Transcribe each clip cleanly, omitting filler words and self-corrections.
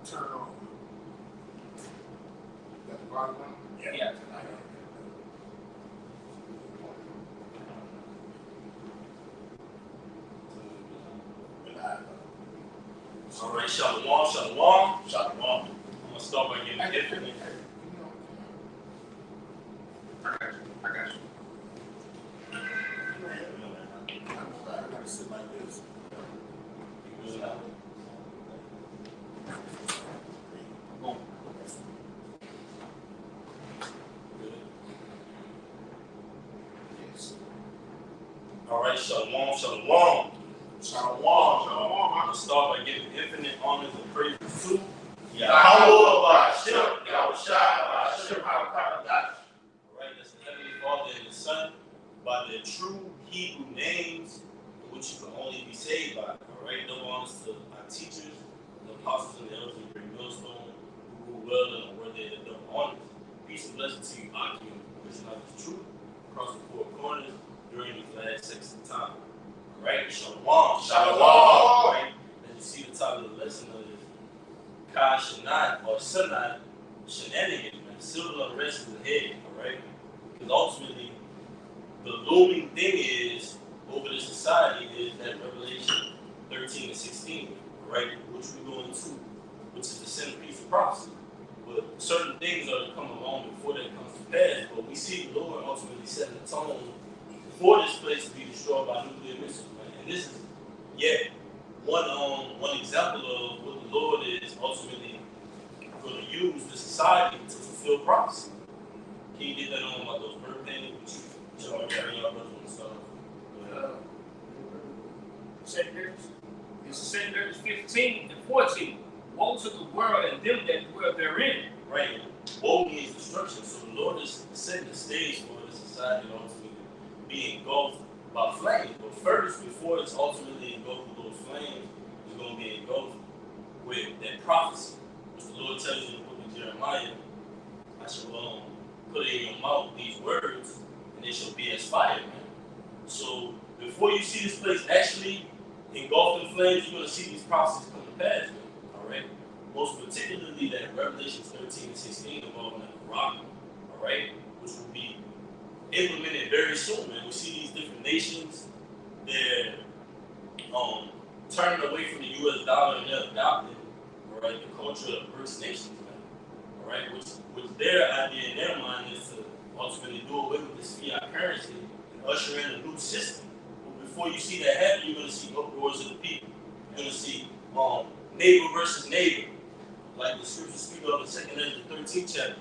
Turn on. Got the bottom on? Yeah. All right, shalom. I'm gonna start by getting different. I got you. I gotta sit like this. All right, shalom. I'm gonna start by giving infinite honors and praises to Yahweh Hashem, All right, that's the Heavenly Father and the Son, by their true Hebrew names, which you can only be saved by. All right, no honors to our teachers, the apostles and the elders of the great millstone, who rule well and are worthy of double honors. Peace and blessing to you, Akim, which is not the truth, across the four corners during these last 60 times. All right, shalom. All right, and you see the title of the lesson of this Kai Cenat or Cenat, shenanigans, man. Civil unrest is ahead. All right, because ultimately the looming thing is over the society is that Revelation 13 and 16, right, which we go into, which is the centerpiece of prophecy. But certain things are to come along before that comes to pass. But we see the Lord ultimately setting the tone for this place to be destroyed by nuclear missiles, man. And this is yet one example of what the Lord is ultimately going to use the society to fulfill prophecy. Can you get that on about those bird paintings? Y'all carrying y'all brothers and stuff. It's 15 and 14. Woe to the world and them that dwell therein. Right. Woe means destruction. So the Lord is setting the stage for the society to ultimately be engulfed by flames. But first, before it's ultimately engulfed with those flames, it's going to be engulfed with that prophecy, which the Lord tells you in the book of Jeremiah. I shall put in your mouth these words, and they shall be as fire, man. So before you see this place actually engulfed in flames, you're going to see these prophecies come to pass, man. All right? Most particularly that Revelation 13 and 16 involving the rock, all right, which will be implemented very soon, man. We see these different nations, they're turning away from the US dollar and they're adopting, all right, the culture of BRICS nations, man. All right, which their idea in their mind is to ultimately do away with this fiat currency and usher in a new system. But before you see that happen, you're going to see uproars of the people. You're going to see neighbor versus neighbor, like the scriptures speak of in 2 Ezra 13th chapter.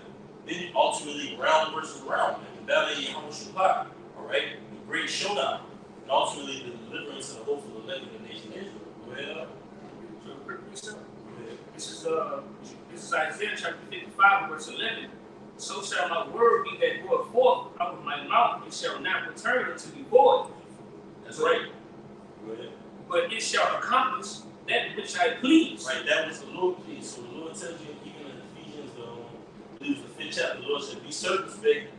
Then ultimately round versus round, man. The battle of Yahushua, all right, the great showdown, and ultimately the deliverance of the hopeful elect of the nation Israel. Go ahead. This is Isaiah chapter 55, verse 11. So shall my word be that goeth forth out of my mouth, it shall not return unto me void. That's right. Go ahead. But it shall accomplish that which I please. Right, that was the Lord please. So the Lord tells you, even in Ephesians, I believe the 5th chapter, the Lord said, be circumspect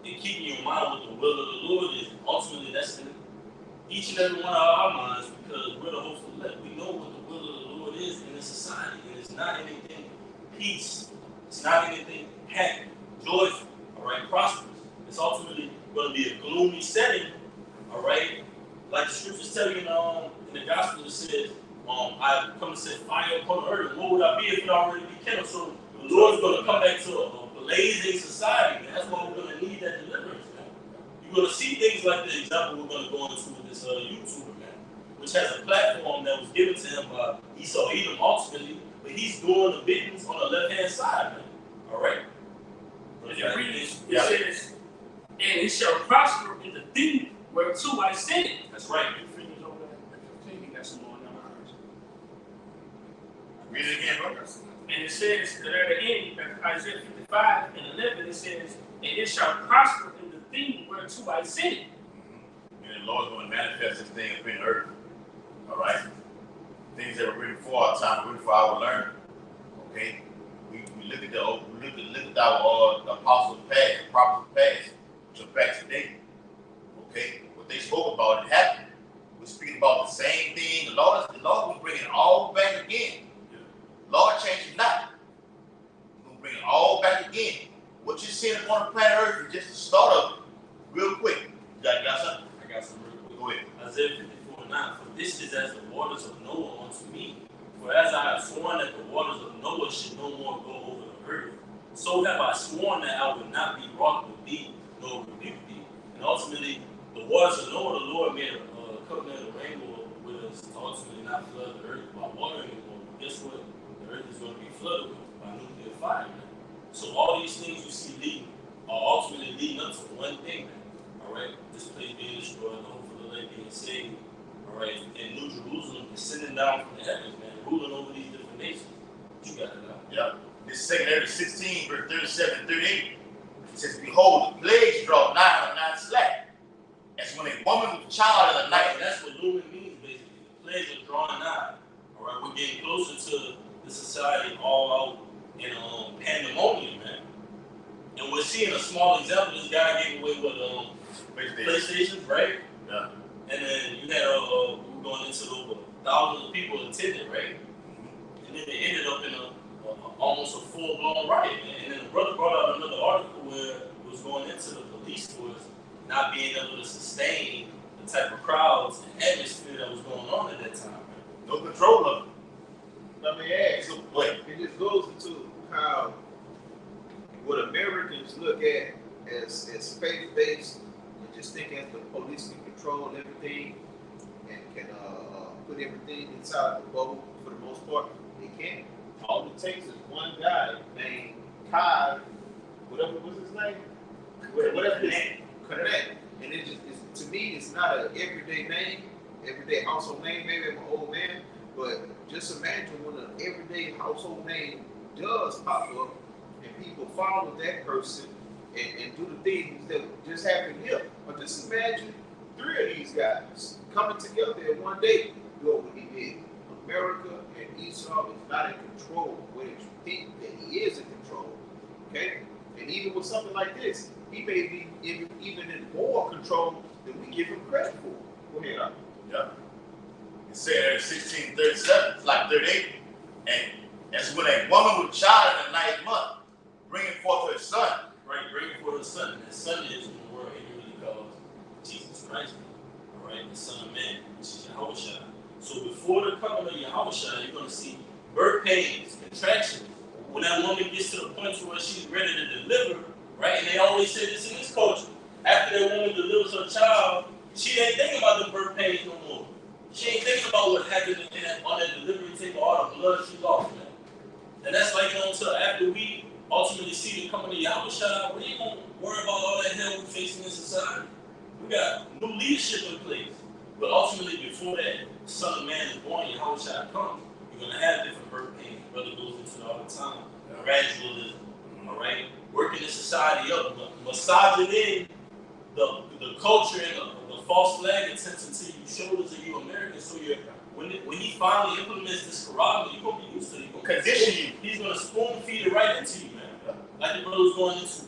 and keeping your mind what the will of the Lord is. Ultimately, that's in each and every one of our minds, because we're the hopeful elect. We know what the will of the Lord is in this society, and it's not anything peace. It's not anything happy, joyful, all right, prosperous. It's ultimately going to be a gloomy setting, all right. Like the scriptures tell you in the gospel, it says, I come to set fire upon the earth. What would I be if it already be kindled? So the Lord's going to come back to a blazing society. And that's why we're going to need that deliverance, man. You're going to see things like the example we're going to go into with this YouTuber, man, which has a platform that was given to him by Esau Edom ultimately, but he's doing the business on the left-hand side, man. All right? And it reads, it says, and it shall prosper in the thing whereto I sent it. That's right. Read it again, brother. And it says that at the end, Isaiah 55 and 11, it says, and it shall prosper in the thing whereto I sent it. And the Lord's going to manifest this thing up in the earth. All right? Things that were written for our time, written for our learning. Okay? We look at our apostles past, prophets past, to back today. Okay? What they spoke about, it happened. we're speaking about the same thing. The Lord will bring it all back again. Lord changes not. He's going to bring it all back again. What you're seeing upon the planet Earth is just the start of it. Real quick. You got something? I got some real quick. Go ahead. Isaiah 54:9. For this is as the waters of Noah unto me. For as I have sworn that the waters of Noah should no more go over the earth, so have I sworn that I will not be wroth with thee, nor rebuke thee. And ultimately, the waters of Noah, the Lord made a covenant of rainbow with us to ultimately not flood the earth by water anymore. But guess what? The earth is going to be flooded with by nuclear fire, man. So all these things you see leading are ultimately leading up to one thing, man. All right, this place being destroyed, the hope for the land being saved. All right, and New Jerusalem descending down from the heavens, man, ruling over these different nations. You got it now. Yeah. This 2 Ezra 16, verse 37 and 38. It says, behold, the plagues draw nigh and are not slack. As when a woman with child in the night. And that's what looming means, basically. The plagues are drawing nigh. All right, we're getting closer to the society all out in pandemonium, man. And we're seeing a small example. This guy gave away with PlayStations, right? Yeah. And then you had we were going into over thousands of people attended, right? And then it ended up in almost a full-blown riot. And then the brother brought out another article where it was going into the police force not being able to sustain the type of crowds and atmosphere that was going on at that time. Man. No control of it. Let me ask. So, wait. It just goes into how what Americans look at as faith-based and just think as the police can control everything and can put everything inside the bubble for the most part. They can't. All it takes is one guy named Kai, whatever was his name, whatever his name, Cenat. And it just to me, it's not an everyday name, everyday household name. Maybe I'm an old man, but just imagine when an everyday household name does pop up and people follow that person and do the things that just happened here. But just imagine 3 of these guys coming together in one day, doing what he did. America and Esau is not in control when you think that he is in control. Okay? And even with something like this, he may be even in more control than we give him credit for. Go ahead, Al. Yeah. It said in 1637, it's like 38. And as when a woman with child in the 9th month, bringing forth her son. Right, bringing forth her son. And his son is in the word really calls Jesus Christ. All right, the Son of Man, which is Yahushua. So before the coming of Yahushua, you're going to see birth pains, contractions. When that woman gets to the point where she's ready to deliver, right? And they always say this in this culture. After that woman delivers her child, she ain't thinking about the birth pains no more. She ain't thinking about what happened on that delivery table, all the blood she lost, man. And that's like, until after we ultimately see the coming of Yahushua, we ain't going to worry about all that hell we're facing in society. We got new leadership in place. But ultimately, before that Son of Man is born, Yahushua comes, you're going to have different birth pains. Brother goes into it all the time. Gradualism, all right? Working the society up, misogyny, the culture and the false flag attempting to your shoulders of you Americans. So when he finally implements this Quran, you're going to be used to it. Condition you. He's going to spoon feed it right into you, man. Like the brother was going into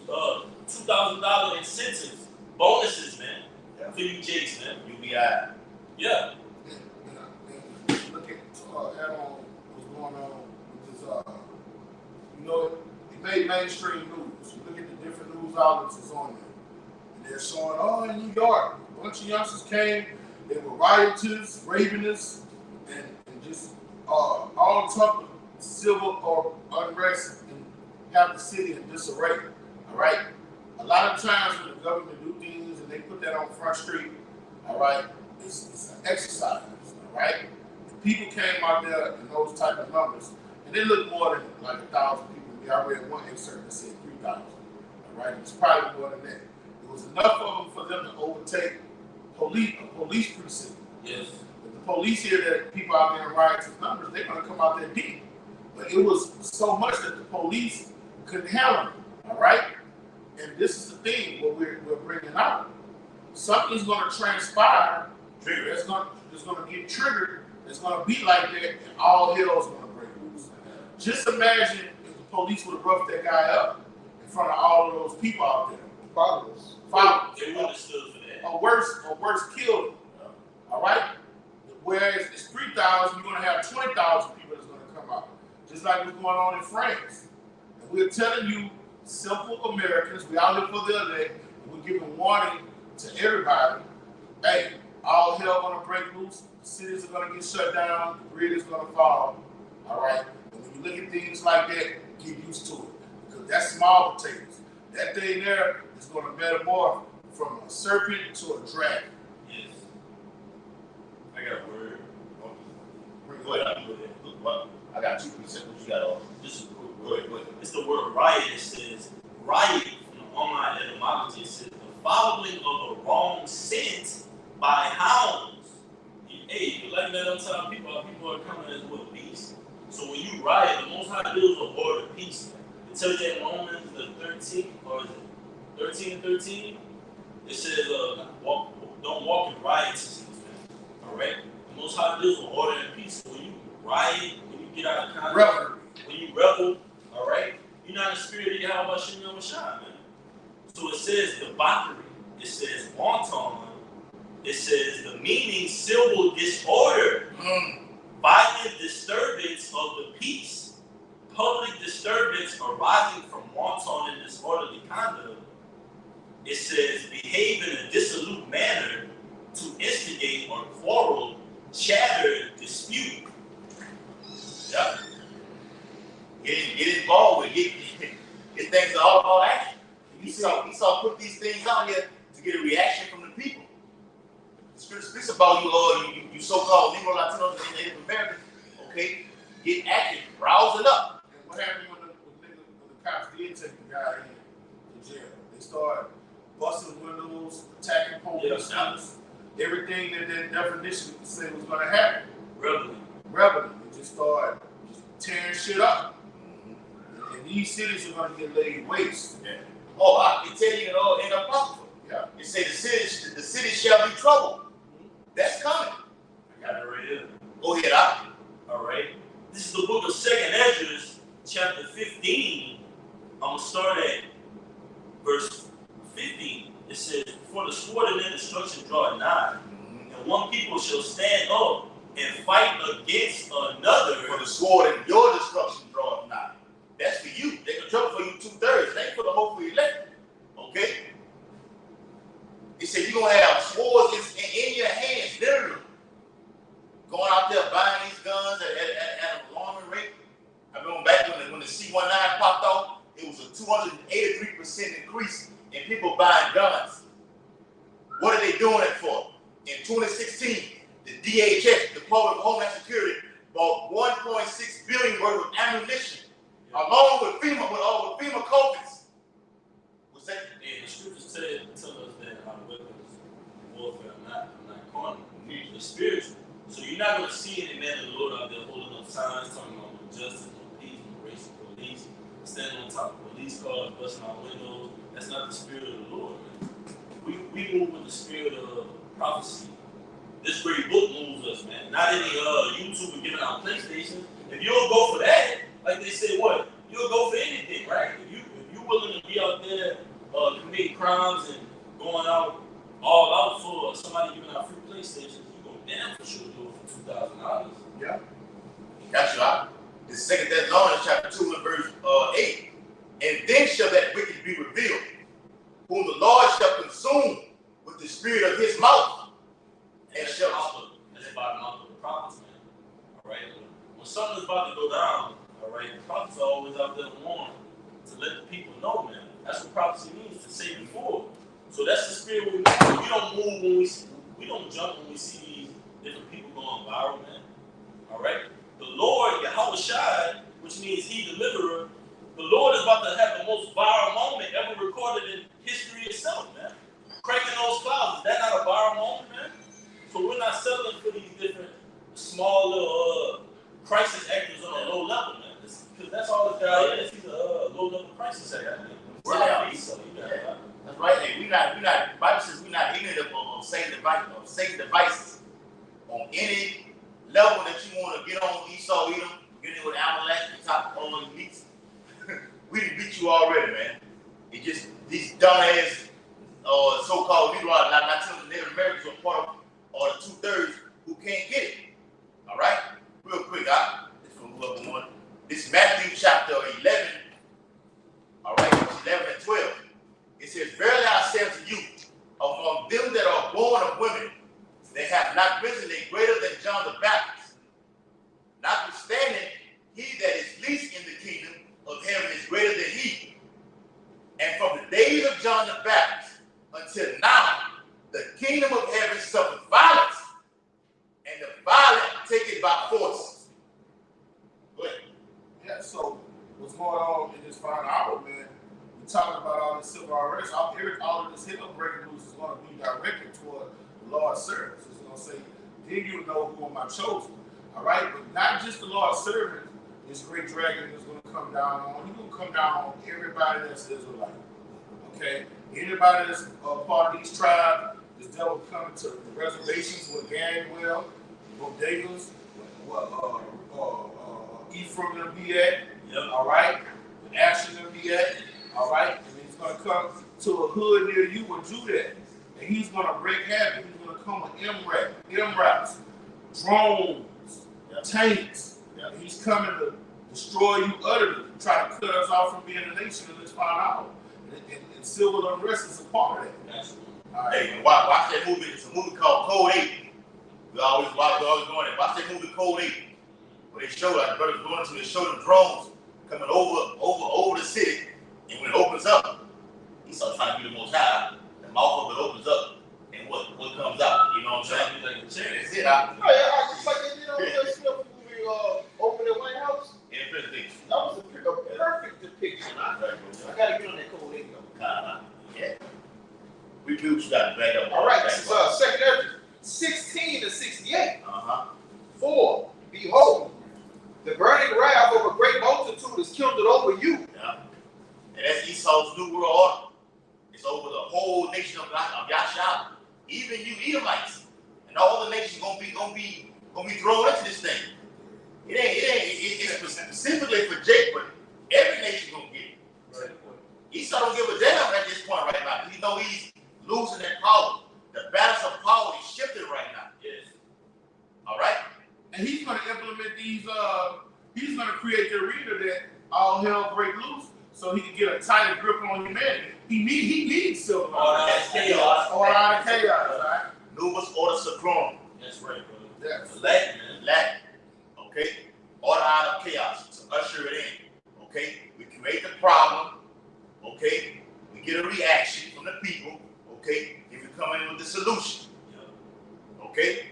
$2,000 incentives, bonuses, man, for you Jakes, man. UBI. Yeah. Look at add on what's going on with this. You know, it made mainstream news. You look at the different news outlets that's on there, and they're showing, oh, in New York, a bunch of youngsters came. They were rioters, ravenists, and just all type of civil or unrest and have the city in disarray. All right. A lot of times when the government do things and they put that on Front Street, all right, it's an exercise. All right. People came out there in those type of numbers, and they looked more than like 1,000 people. I read one excerpt that said 3,000. All right, it's probably more than that. It was enough of them for them to overtake a police precinct. Yes. If the police hear that people out there in riots and numbers, they're going to come out there deep. But it was so much that the police couldn't handle it. All right, and this is the thing what we're bringing out. Something's going to transpire. It's going to get triggered. It's going to be like that, and all hell's going to break loose. Just imagine if the police would have roughed that guy up in front of all of those people out there. Followers. They would have stood for that. Or worse, killed him. All right? Whereas it's 3,000, you're going to have 20,000 people that's going to come out. Just like what's going on in France. And we're telling you, simple Americans, we out here for the elect, and we're giving warning to everybody. Hey, all hell going to break loose. The cities are going to get shut down. The grid is going to fall. All right? And when you look at things like that, get used to it. Because that's small potatoes. That thing there is going to metamorph from a serpent to a dragon. Yes. I got a word. Go ahead. Well, I got 2 percent. What you got on? This is quick. Go ahead. Go ahead. It's the word riot. It says riot from the online etymology. It says the following of a wrong scent by hounds. Hey, you like that I'm telling people are coming as well beasts. So when you riot, the Most High deals with order peace. It tells you in Romans the 13th, or is it 13 and 13? It says don't walk in riots. All right. The Most High deals with order and peace. When you riot, when you get out of control, when you rebel, all right, you're not in the spirit of Yahweh Shem Shah, man. So it says debauchery. It says wanton. It says the meaning civil disorder, violent disturbance of the peace, public disturbance arising from wanton and disorderly conduct. It says behave in a dissolute manner to instigate or quarrel, chatter, dispute. Yep. Get involved with it. Get things all about action. Esau put these things out here to get a reaction from the people. The scripture speaks about you so-called Negro, Latinos, and Native Americans. Okay, get active, rouse it up. And what happened when the cops did take the guy in jail? They started busting windows, attacking police, everything that definition could say was going to happen. Rebelling. They just started tearing shit up. And these cities are going to get laid waste. Yeah. Oh, I can tell you in the Apocrypha. Yeah. It say the city shall be troubled. That's coming. I got it right here. Go ahead, All right. This is the book of 2nd Ezra, chapter 15. I'm going to start at verse 15. It says, for the sword and their destruction draw nigh, and one people shall stand up and fight against another. For the sword and your destruction draweth nigh. That's for you. They can trouble for you 2/3. It ain't for the whole for elect. Okay? It said you're going to have swords in your hands, literally. Going out there buying these guns at an alarming rate. I remember back when the C-19 popped off, it was a 283% increase in people buying guns. What are they doing it for? In 2016, the DHS, the Department of Homeland Security, bought $1.6 billion worth of ammunition, along with FEMA coffins. What's that? And the scriptures tell us that our weapons of warfare are not carnal, they're spiritual. So you're not going to see any man of the Lord out there holding up signs talking about no justice, no peace, no racial police, standing on top of police cars, busting out windows. That's not the spirit of the Lord, man. We move with the spirit of prophecy. This great book moves us, man. Not any YouTuber giving out PlayStations. If you don't go for that, like they say, what? You'll go for anything, right? If you're willing to be out there committing crimes and going out all out for somebody giving out free PlayStations, you go damn for sure do it for $2,000. Yeah. Got you out. This is 2 Thessalonians chapter 2 and verse 8. And then shall that wicked be revealed, whom the Lord shall consume with the spirit of his mouth. And That's shall about the mouth of the prophets, man. All right? When something's about to go down, all right, the prophets are always out there to warn, to let the people know, man. That's what prophecy means, to say before. So that's the spirit we move. We don't move when we don't jump when we see these different people going viral, man. All right? The Lord, Yahweh Shai, which means he deliverer, the Lord is about to have the most viral moment ever recorded in history itself, man. Cracking those clouds, is that not a viral moment, man? So we're not settling for these different small little crisis actors on a low level, man. Because that's all this guy is. He's a low-level crisis actor. We're not. That's right. Hey, we not. Bible says we're not ignorant of Satan devices on any level that you want to get on Esau, Edom, get in with Amalek, the top of all the meats. We done beat you already, man. It just these dumbass so-called Negro, Latinos, and Native Americans are part of, or the 2/3 who can't get it. All right? Real quick, this for whoever won. This is Matthew chapter 11, all right, 11 and 12. It says, verily I say unto you, among them that are born of women, they have not risen a greater than John the Baptist. Notwithstanding, he that is least in the kingdom of heaven is greater than he. And from the days of John the Baptist until now, the kingdom of heaven suffered violence, and the violent take it by force. Go ahead. Yeah, so what's going on in this final hour, man? We talking about all this civil unrest. All of this hip breaking news is going to be directed toward the Lord's servants. It's going to say, then you know who am I chosen. All right? But not just the Lord's servants, this great dragon is going to come down on. He's going to come down on everybody that's Israelite. Okay? Anybody that's part of these tribes, this devil coming to the reservations where Ganwell, bodegas, Ephraim will be at, all right? Where Asher will be at, all right? And he's going to come to a hood near you with Judah, and he's going to wreak havoc. He's going to come with MRAPs, drones, tanks. And he's coming to destroy you utterly, try to cut us off from being a nation in this final hour. And civil unrest is a part of that. All right. Hey, watch that movie. It's a movie called Code 8. We always going there. Watch that movie Code 8. Where they show like brothers going to, they show them drones coming over the city, and when it opens up, he starts trying to be the most high. The mouth of it opens up, and what comes out? You know what I'm saying? Like a chair. That's it. Just like they did on the Smith movie, Open the White House. Yeah, that was a perfect depiction. I gotta get on that Code 8 though. Yeah. We do got to back up. All right, this is 2nd Ezra 16 to 68. 4. Behold, the burning wrath of a great multitude is kindled over you. Yeah. And that's Esau's new world order. It's over the whole nation of Yashab. Even you Edomites. And all the nations gonna be thrown into this thing. It's specifically for Jacob, but every nation gonna get it. Right. Esau don't give a damn at this point right now. He know he's losing that power. The balance of power is shifted right now. Yes. All right? And he's going to implement these, he's going to create the arena that all hell break loose so he can get a tighter grip on humanity. He needs civil unrest. Chaos. Order out of chaos, all right? Numerous order sacrum. That's right, brother. Yes. Latin. Okay? Order out of chaos. To usher it in. Okay? We create the problem. Okay? We get a reaction from the people. Okay? If we come in with the solution. Okay?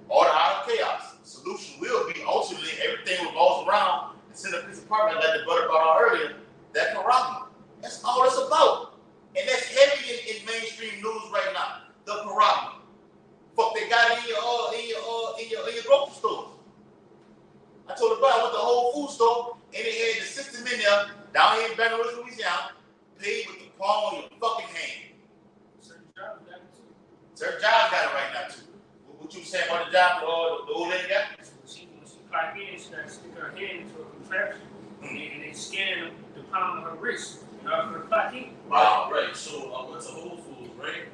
Order out of chaos. The solution will be ultimately everything revolves around the centerpiece apartment like the brother brought out earlier. That Paragma. That's all it's about. And that's heavy in mainstream news right now. The Paragma. Fuck, they got it in your grocery stores. I told the brother I went to the Whole Food store and they had the system in there down here in Baton Rouge, Louisiana, paid with the palm of your fucking hand. Certain jobs got it right now too. What you saying about the job the old lady got? When she clock in, she got to stick her hand into a contraption, and they scan the palm of her wrist in order for her to clock in. Wow, right. So I went to Whole Foods, right?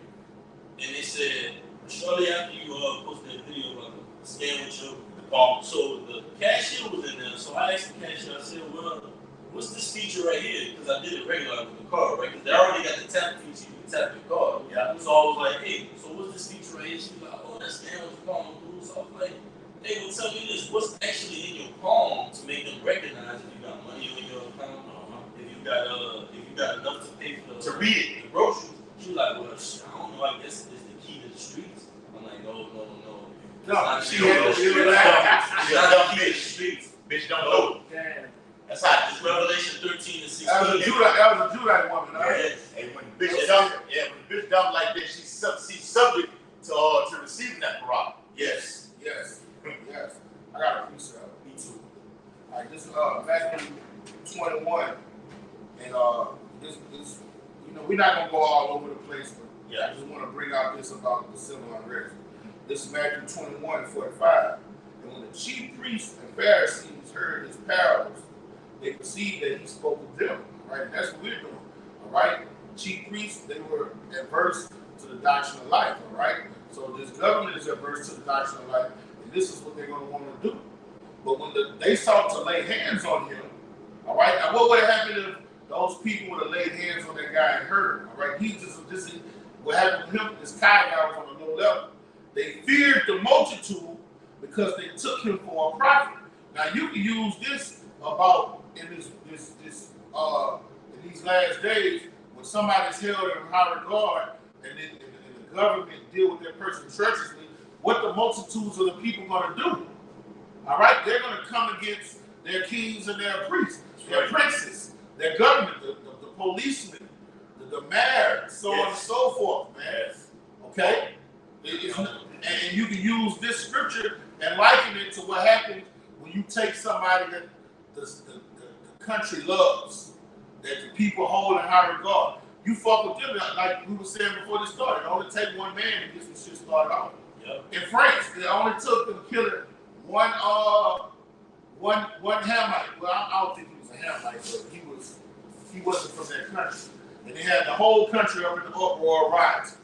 And they said, shortly after you posted that video about the scan with your palm, so the cashier was in there. So I asked the cashier, I said, well, what's this feature right here? Because I did it regular with the card, right? Because they already got the tap feature, you can tap your card. Yeah. So I was like, hey, so what's this feature right here? She was like, oh, that's scan with your palm, dude. So I was like, hey, well, tell me this, what's actually in your palm to make them recognize if you got money in your account, if you got enough to pay for to read it, the groceries. She was like, well, I don't know, I guess it's the key to the streets. I'm like, no. No, she had to do that. She's not the key to the streets. Bitch don't know. Damn. That's how It's Revelation 13 and 16. That was a Judite woman, right? Yeah. And when the bitch dumb like this, she's subject to receiving that Paragma. Yes. I got a piece of it. Me too. All right, this is Matthew 21, and this we're not gonna go all over the place, but I just want to bring out this about the civil unrest. This is Matthew 21:45, and when the chief priests and Pharisees heard his parables, they perceived that he spoke with them. All right, that's what we're doing. All right, chief priests, they were adverse to the doctrine of life. All right, So this government is adverse to the doctrine of life, and this is what they're going to want to do. But when they sought to lay hands on him, all right, now what would have happened if those people would have laid hands on that guy and hurt him? All right, this is what happened with him. This Kai guy was on a low level. They feared the multitude because they took him for a prophet. Now you can use this about in these last days when somebody's held in high regard and the government deal with that person treacherously. What the multitudes of the people going to do? All right, they're going to come against their kings and their priests, their princes, their government, the policemen, the mayor, so on and so forth, man. Yes. Okay? And you can use this scripture and liken it to what happens when you take somebody that the country loves, that the people hold in high regard. You fuck with them, like we were saying before this started. It only take one man to get some shit started off. Yep. In France, it only took them killing one Hamite. Well, I don't think he was a Hamite, but he wasn't from that country. And they had the whole country up in the uproar riots.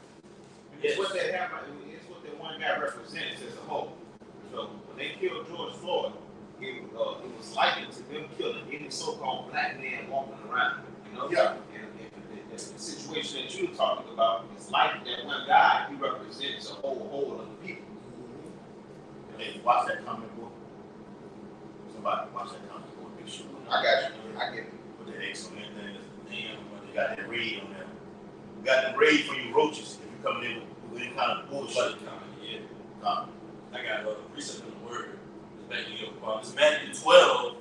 It's what that Hamite, it's what that one guy represents as a whole. So when they killed George Floyd, it was likened to them killing any so-called black man walking around. You know? Yeah. And the situation that you're talking about is like that one guy. He represents a whole of the people. Hey, watch that comic book. Somebody watch that comic book. Make sure. I got you. I get it. Put that X on that thing. Damn, they got that raid on there. We got them raid for you roaches if you coming in with any kind of bullshit. Yeah. I got a precept in the word. It's Matthew 12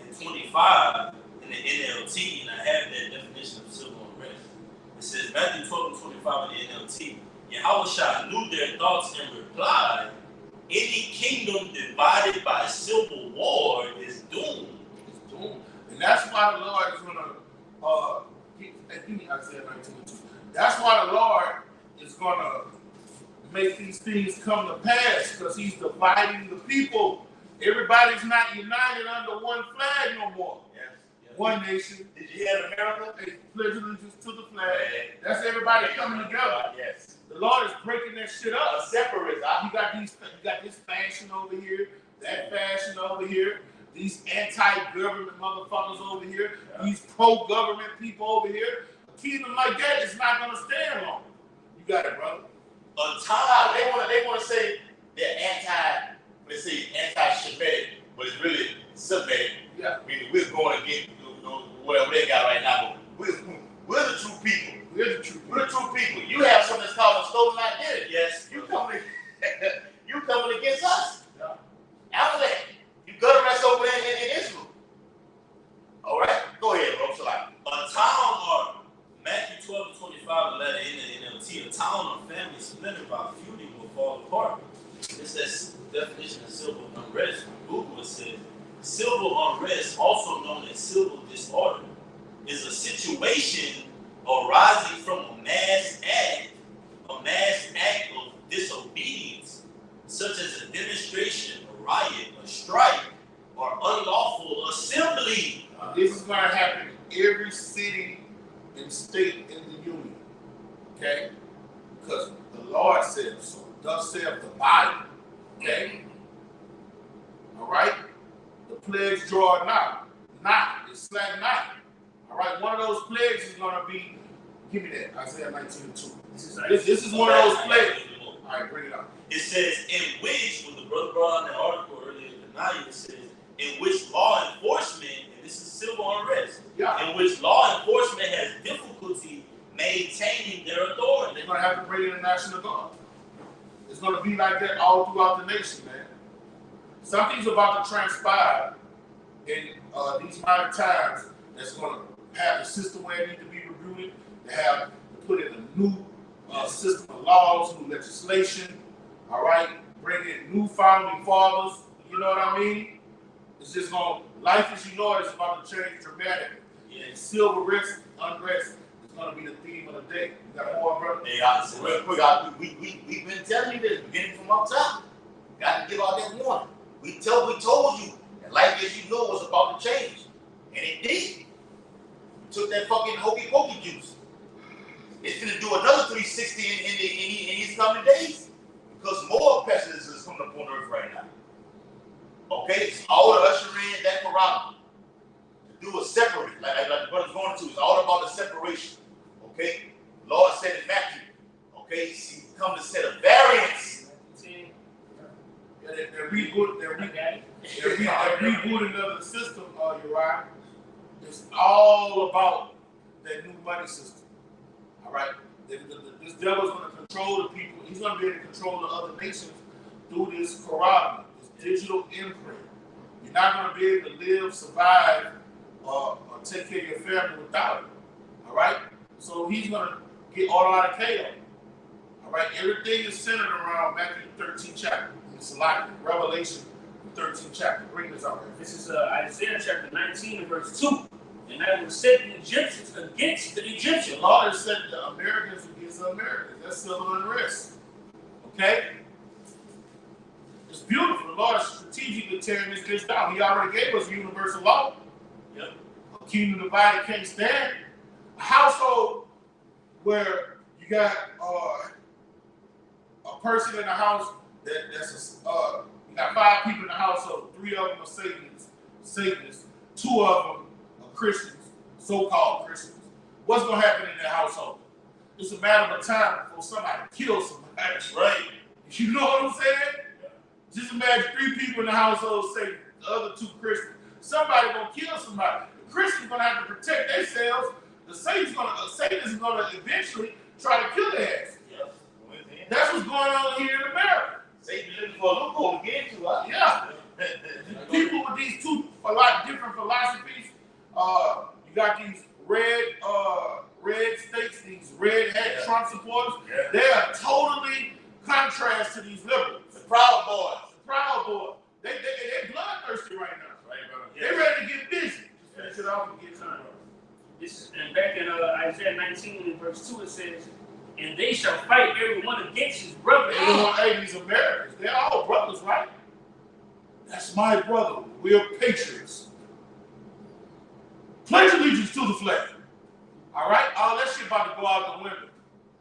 and 25 in the NLT, and I have that definition of civil unrest. It says Matthew 12 and 25 in the NLT. Yahushua knew their thoughts and replied, any kingdom divided by civil war is doomed. It's doomed. And that's why the Lord is going to, give me Isaiah 19:2. That's why the Lord is going to make these things come to pass, because he's dividing the people. Everybody's not united under one flag no more. Yes. One nation. Did you hear America? They pledge allegiance to the flag. That's everybody coming together. Yes. The Lord is breaking that shit up. Separate. You got this faction over here, that faction over here, these anti-government motherfuckers over here, these pro-government people over here. A kingdom like that is not gonna stand long. You got it, brother. They want to say they're anti-Shemitic, but it's really Semitic. Yeah. Meaning we're going against whatever they got right now. But we're the true people. We're the true people. You have something that's called a stolen identity. Yes. You coming against us. Yeah. After that, you got us over there in Israel. All right, go ahead, bro. So like A town or Matthew 12 and 25, the letter in the NLT, a town or family splintered by feuding will fall apart. This is the definition of civil unrest from Google. It says civil unrest, also known as civil disorder, is a situation arising from a mass act of disobedience, such as a demonstration, a riot, a strike, or unlawful assembly. This is going to happen in every city and state in the union. Okay? Because the Lord said so. Thus saith the Bible. Okay? All right? The plagues draw nigh. It's slack nigh. All right? One of those plagues is going to be, give me that, Isaiah 19:2. This is one of those plagues. All right, bring it up. It says, in which, when the brother brought on that article earlier tonight, it says, in which law enforcement, and this is civil unrest, in which law enforcement has difficulty maintaining their authority. They're going to have to bring in the National Guard. It's going to be like that all throughout the nation, man. Something's about to transpire in these modern times that's going to have the system where it needs to be reviewed. They have to put in a new system of laws, new legislation, all right? Bring in new founding fathers, you know what I mean? It's just going to, life as you know it is about to change dramatically. Yeah. And civil unrest is going to be the theme of the day. You got more, brother? Hey, real quick, we've been telling you this, beginning from up top. Got to give out that warning. We told you that life as you know was about to change. And it did. We took that fucking hokey pokey juice. It's going to do another 360 in these coming days. Because more pestilence is coming upon earth right now. Okay? It's all to usher in that morality. To do a separate, like the brother's going to, it's all about the separation. Okay? Lord said in Matthew, okay, he come to set a variance. Yeah, they're rebooting of the system, Uriah. It's all about that new money system. All right? This devil's going to control the people. He's going to be able to control the other nations through this corruption, this digital imprint. You're not going to be able to live, survive, or take care of your family without it. All right? So he's going to get all out of chaos. All right? Everything is centered around Matthew 13 chapter. It's like Revelation 13 chapter. Bring this out. This is Isaiah chapter 19 and verse 2. And I will set the Egyptians against the Egyptians. The Lord has set the Americans against the Americans. That's civil unrest. Okay? It's beautiful. The Lord is strategically tearing this bitch down. He already gave us universal law. Yep. A kingdom divided can't stand. A household where you got a person in the house you got 5 people in the household. 3 of them are Satanists. 2 of them are Christians, so-called Christians. What's going to happen in that household? It's a matter of time before somebody kills somebody. That's right. You know what I'm saying? Just imagine 3 people in the household, say the other 2 Christians. Somebody gonna kill somebody. The Christians gonna have to protect themselves. The Satan's gonna eventually try to kill their ass. Yep. That's what's going on here in America. Satan looking for a loophole to get into, huh? Yeah. People with these 2 different philosophies. You got these red states, these red hat Trump supporters. Yeah. They are totally contrast to these liberals. The Proud Boys. The Proud Boys. They bloodthirsty right now. Right, brother. They ready to get busy. Just finish it off and get time. And back in Isaiah 19 and verse 2 it says, and they shall fight everyone against his brother. Everyone hate these Americans. They're all brothers, right? That's my brother. We're patriots. Pledge allegiance to the flag. All right? All that shit about to go out the window.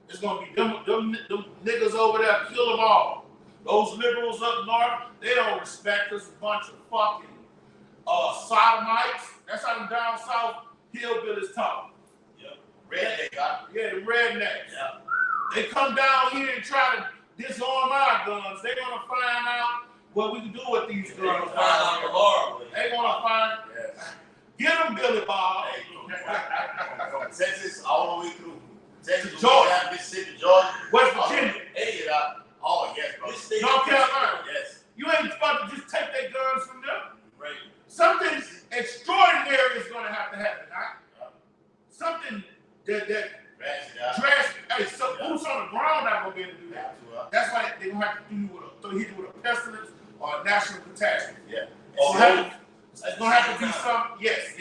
It's going to be them niggas over there, kill them all. Those liberals up north, they don't respect us. A bunch of fucking sodomites. That's how them down south hillbillies talk. Yep. Redneck, huh? Yeah, the rednecks. Yeah. They come down here and try to disarm our guns. They're going to find out what we can do with these guns. They're going to find. Yes. Get them, Billy Bob. Hey, from Texas all the way through. Texas, Georgia, Mississippi, Georgia, West Virginia. Hey, oh yes, bro. North Carolina. Yes. You ain't about to just take their guns from them. Right. Something extraordinary is going to have to happen. Huh? Something that drastic. Hey, so boots on the ground not going to be able to do that. That's why they're going to have to hit it with a pestilence or a national catastrophe. Yeah. It's going to have to be something. Yes.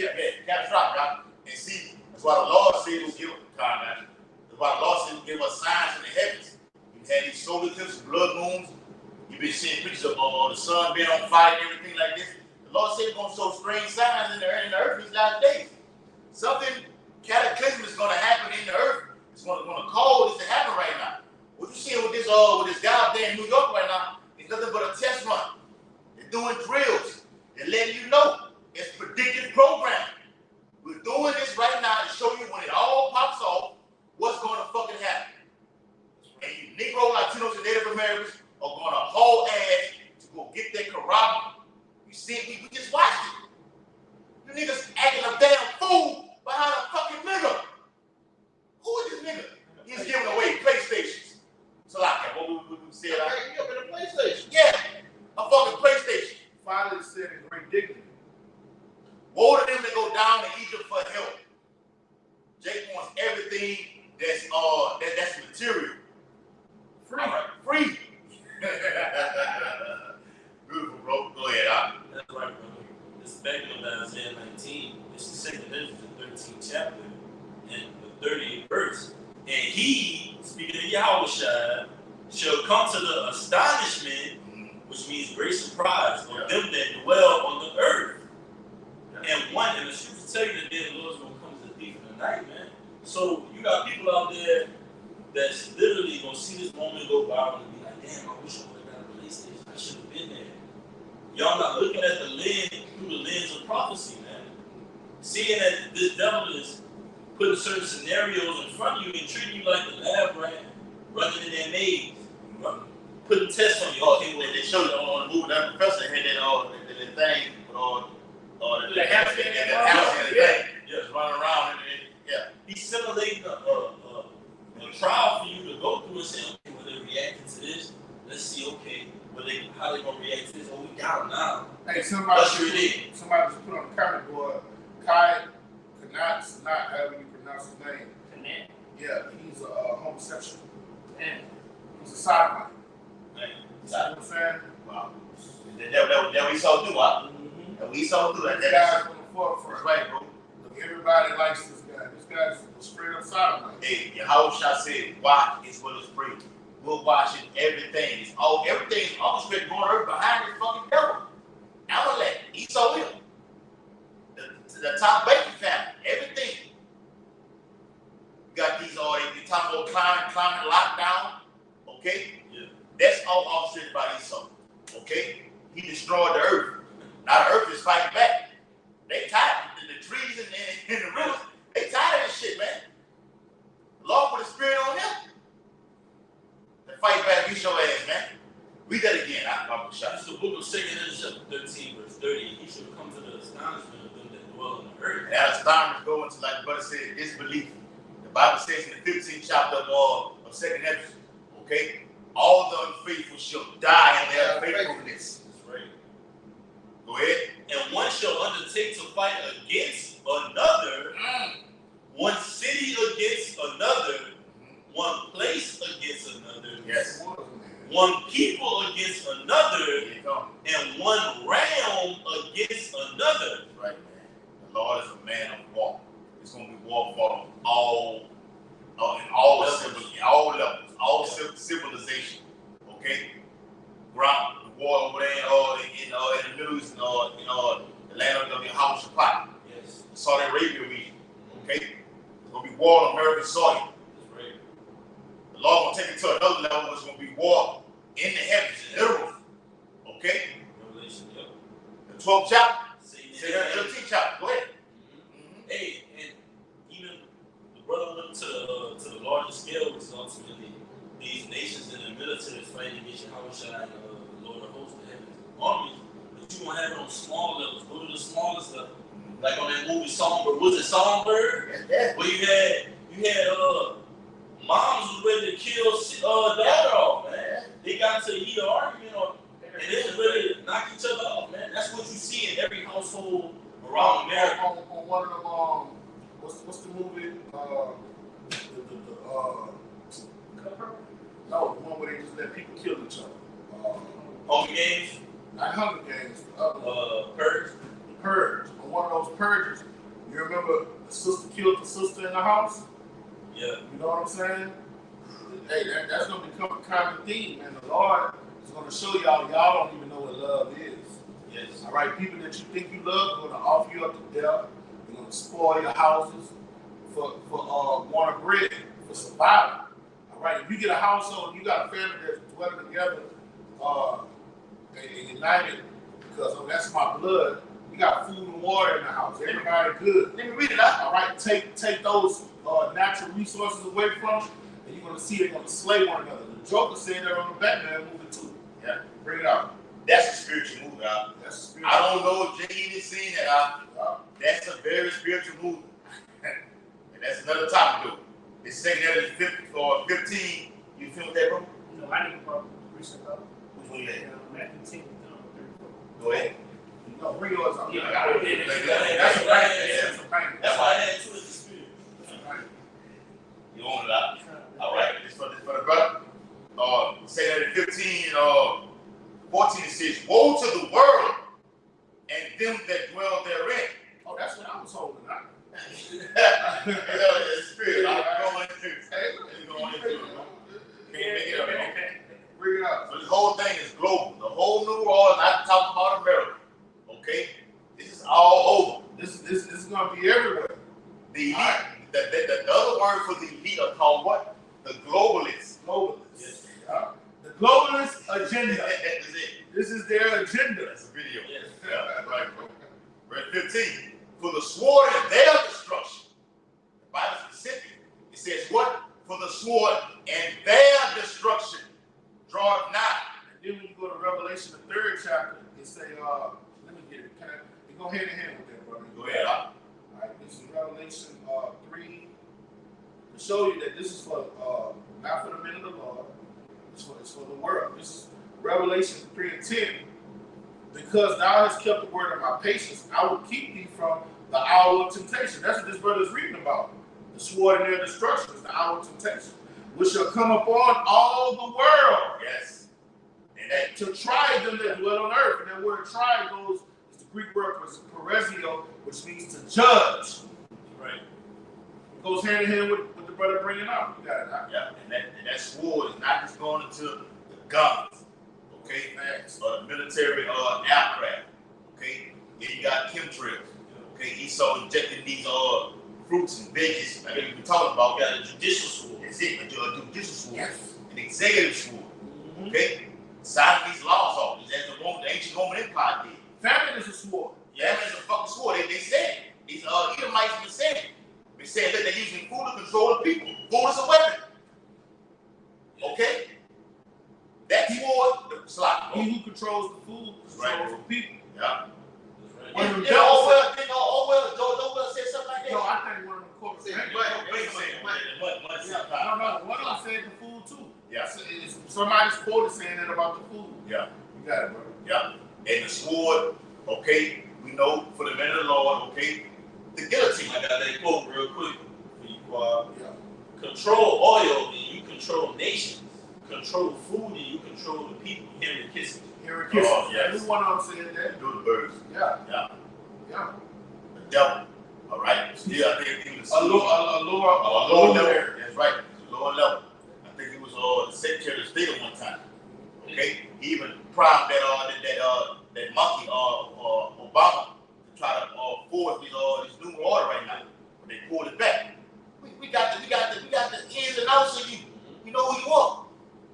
Catastrophic. And see, that's why the Lord said He'll give us That's why the Lord said He'll give us signs in the heavens. You've had these solar eclipses, blood moons. You've been seeing pictures of the sun being on fire and everything like this. The Lord said He's going to show strange signs in the earth these last days. Something cataclysmic is going to happen in the earth. It's going to cause this to happen right now. What you seeing with this guy up there in New York right now is nothing but a test run. They're doing drills. They're letting you know it's predictive programming. We're doing this right now to show you when it all pops off, what's going to fucking happen. And you Negro, Latinos, and Native Americans are going to haul ass to go get their corral. You see, we just watched it. You niggas acting a damn fool behind a fucking nigga. Who is this nigga? He's giving away PlayStations. So like what we said. You up in a PlayStation? Yeah, a fucking PlayStation. Father said in great dignity. Woe to them that go down to Egypt for help. Jake wants everything that's material. Free. All right. Free. Beautiful, bro. Go ahead, That's right, brother. This back in Isaiah 19, it's the second verse of the 13th chapter and the 30th verse. And he, speaking of Yahushua, shall come to the astonishment, which means great surprise, of them that dwell on the earth. And the scripture tell you that the Lord's gonna come as a thief in the night, man. So you got people out there that's literally gonna see this moment go by and be like, damn, I wish y'all not looking at the lens through the lens of prophecy, man. Seeing that this devil is putting certain scenarios in front of you and treating you like the lab rat running in their maze, putting tests on you. Okay, well, they showed you on the movie that professor had that the thing with the house and everything. Just running around and yeah. He's simulating a trial for you to go through and say, okay, well, they're reacting to this. Let's see, okay, how they gonna react to this? Oh, we got them now. Hey, somebody just put on the comment board, Kai Cenat, however you pronounce his name. Cenat. Yeah, he's a homosexual. And he's a sodomite. Man, You know what I'm saying? wow. That we saw through, huh? And we saw through that. This guy's on the forefront. Right, bro. Look, everybody likes this guy. This guy's a straight up sodomite. Hey, Yahushua said, watch is what is free. We're watching everything. Everything's almost been going earth behind this fucking devil. Amalek, Esau, him. The top banking family, everything. You got these they talk about climate lockdown, okay? Yeah. That's all offset by Esau, okay? He destroyed the earth. Now the earth is fighting back. They tired of the trees and the rivers. They tired of this shit, man. The Lord put a spirit on them. They fight back, beat your ass, man. Read that again. I'm shot. That's the book of 2 chapter 13, verse 30. He should come to the astonishment of them that dwell on the earth. And that astonishment go into, like the brother said, disbelief. The Bible says in the 15th chapter of 2nd Ezra, okay, all the unfaithful shall die in their faithfulness. That's right. Go ahead. And one shall undertake to fight against another, one city against another, one place against another, Yes. one people against another, There you go. and one realm against another. That's right, man. The Lord is a man of war. It's going to be war for all levels, all civilization. Okay? Ground, the war over there in the Middle East, the land of the Yahushua, Yes. the Saudi Arabia region. Okay? It's going to be war on American soil. That's right. The Lord going to take it to another level. It's going to be war in the heavens, in the earth. Okay? Revelation, yep. The 12th chapter. Say Say that 13th chapter. Go ahead. Hey, and even the brother went to the larger scale, which is ultimately these nations in the military fighting against Yahushua and the Lord of hosts, the heaven's armies. But you won't have it on small levels. Go to the smallest level. Like on that movie Songbird. Was it Songbird? Yeah. Where you had moms was ready to kill daughter off, man. They got into a heated argument and they was ready to knock each other off, man. That's what you see in every household around America. On one of them, what's the movie? No, the one where they just let people kill each other. Hunger Games, Not Hunger Games. The other one. Purge. The Purge. On one of those purges. You remember the sister killed the sister in the house? Yeah. You know what I'm saying? Hey, that's going to become a common theme, and the Lord is going to show y'all don't even know what love is. Yes. All right, people that you think you love are going to offer you up to death. They're going to spoil your houses for want of bread, for survival. All right, if you get a household, you got a family that's dwelling together and united because that's my blood. You got food and water in the house. Everybody good. Let me read it out. All right, take those natural resources away from them, and you're going to see they're going to slay one another. The Joker said that on the Batman movie too. Yeah. Bring it out. That's a spiritual movie, out. That's a spiritual. I don't know if Jane has seen that, out. That's a very spiritual movie. And that's another topic, though. It's second Ezra 15. You feel that, bro? No, I didn't probably research that. Which one you at? Matthew 10, 34. Go ahead. No, bring yours out. Yeah, I got it. That's a bang. That's a bang. That's why I had two in the spirit. You own it out. All right. This for the brother. Second Ezra 15, 14, it says, woe to the world and them that dwell therein. Oh, that's what I was holding out. It's spirit. I'm going into it. Can't make it up, man. Bring it up. So this whole thing is global. The whole New Orleans, not talking about America. Okay? This is all over. This is going to be everywhere. The elite, the other word for the elite are called what? The globalists. Globalists. Yes. The globalist agenda. That's it. This is their agenda. That's a video. 15. For the sword is their destruction. The Bible is specific. It says what? For the sword and their destruction draweth nigh. And then when you go to Revelation, the 3rd chapter, it say, let me get it. Can I go hand in hand with that, brother? Go ahead. All right, this is Revelation 3. To show you that this is for not for the men of the Lord, it's for the world. This is Revelation 3 and 10. Because thou hast kept the word of my patience, I will keep thee from the hour of temptation. That's what this brother is reading about. The sword and their destruction is the hour of temptation, which shall come upon all the world. Yes. And to try them that dwell on earth. And that word try goes, is the Greek word parezio, which means to judge. Right. It goes hand in hand with the brother bringing up. You got it. Yeah. And that sword is not just going into the guns, okay? Or the military aircraft, okay? Then you got chemtrails, okay? Esau injecting these fruits and veggies. I mean, we've been talking about. You got a judicial sword. It's it, a judicial sword. Yes. An executive sword, okay? Signing these laws off, as the ancient Roman Empire did. Famine is a sword. Yeah, it's a fucking sword. They said it. These Edomites been saying it. They said that they're using food to control the people. Food is a weapon. Okay? That sword, the slot. He who controls the food controls the people. Yeah. When Didn't Joel Orwell say something like that? No, I think one of them quotes said No, one of them said the food too. Yeah. Somebody's quoted saying that about the food. Yeah. You got it, brother. Yeah. And the sword, okay, we know for the men of the Lord, okay, the guillotine. I got that quote real quick for you, Yeah. Control oil and you control nations. Control food and you control the people. Henry Kissinger. Henry Kissinger. Oh, yes. Every one of them said that. Do the birds. Yeah. Yeah. Yeah. The devil. All right. Still, I think he was A lower lower level. That's right. It's a lower level. I think he was the Secretary of State at one time. Okay. He even primed that monkey Obama to try to force this new order right now. But they pulled it back. We got the ins and outs of you. We know who you are.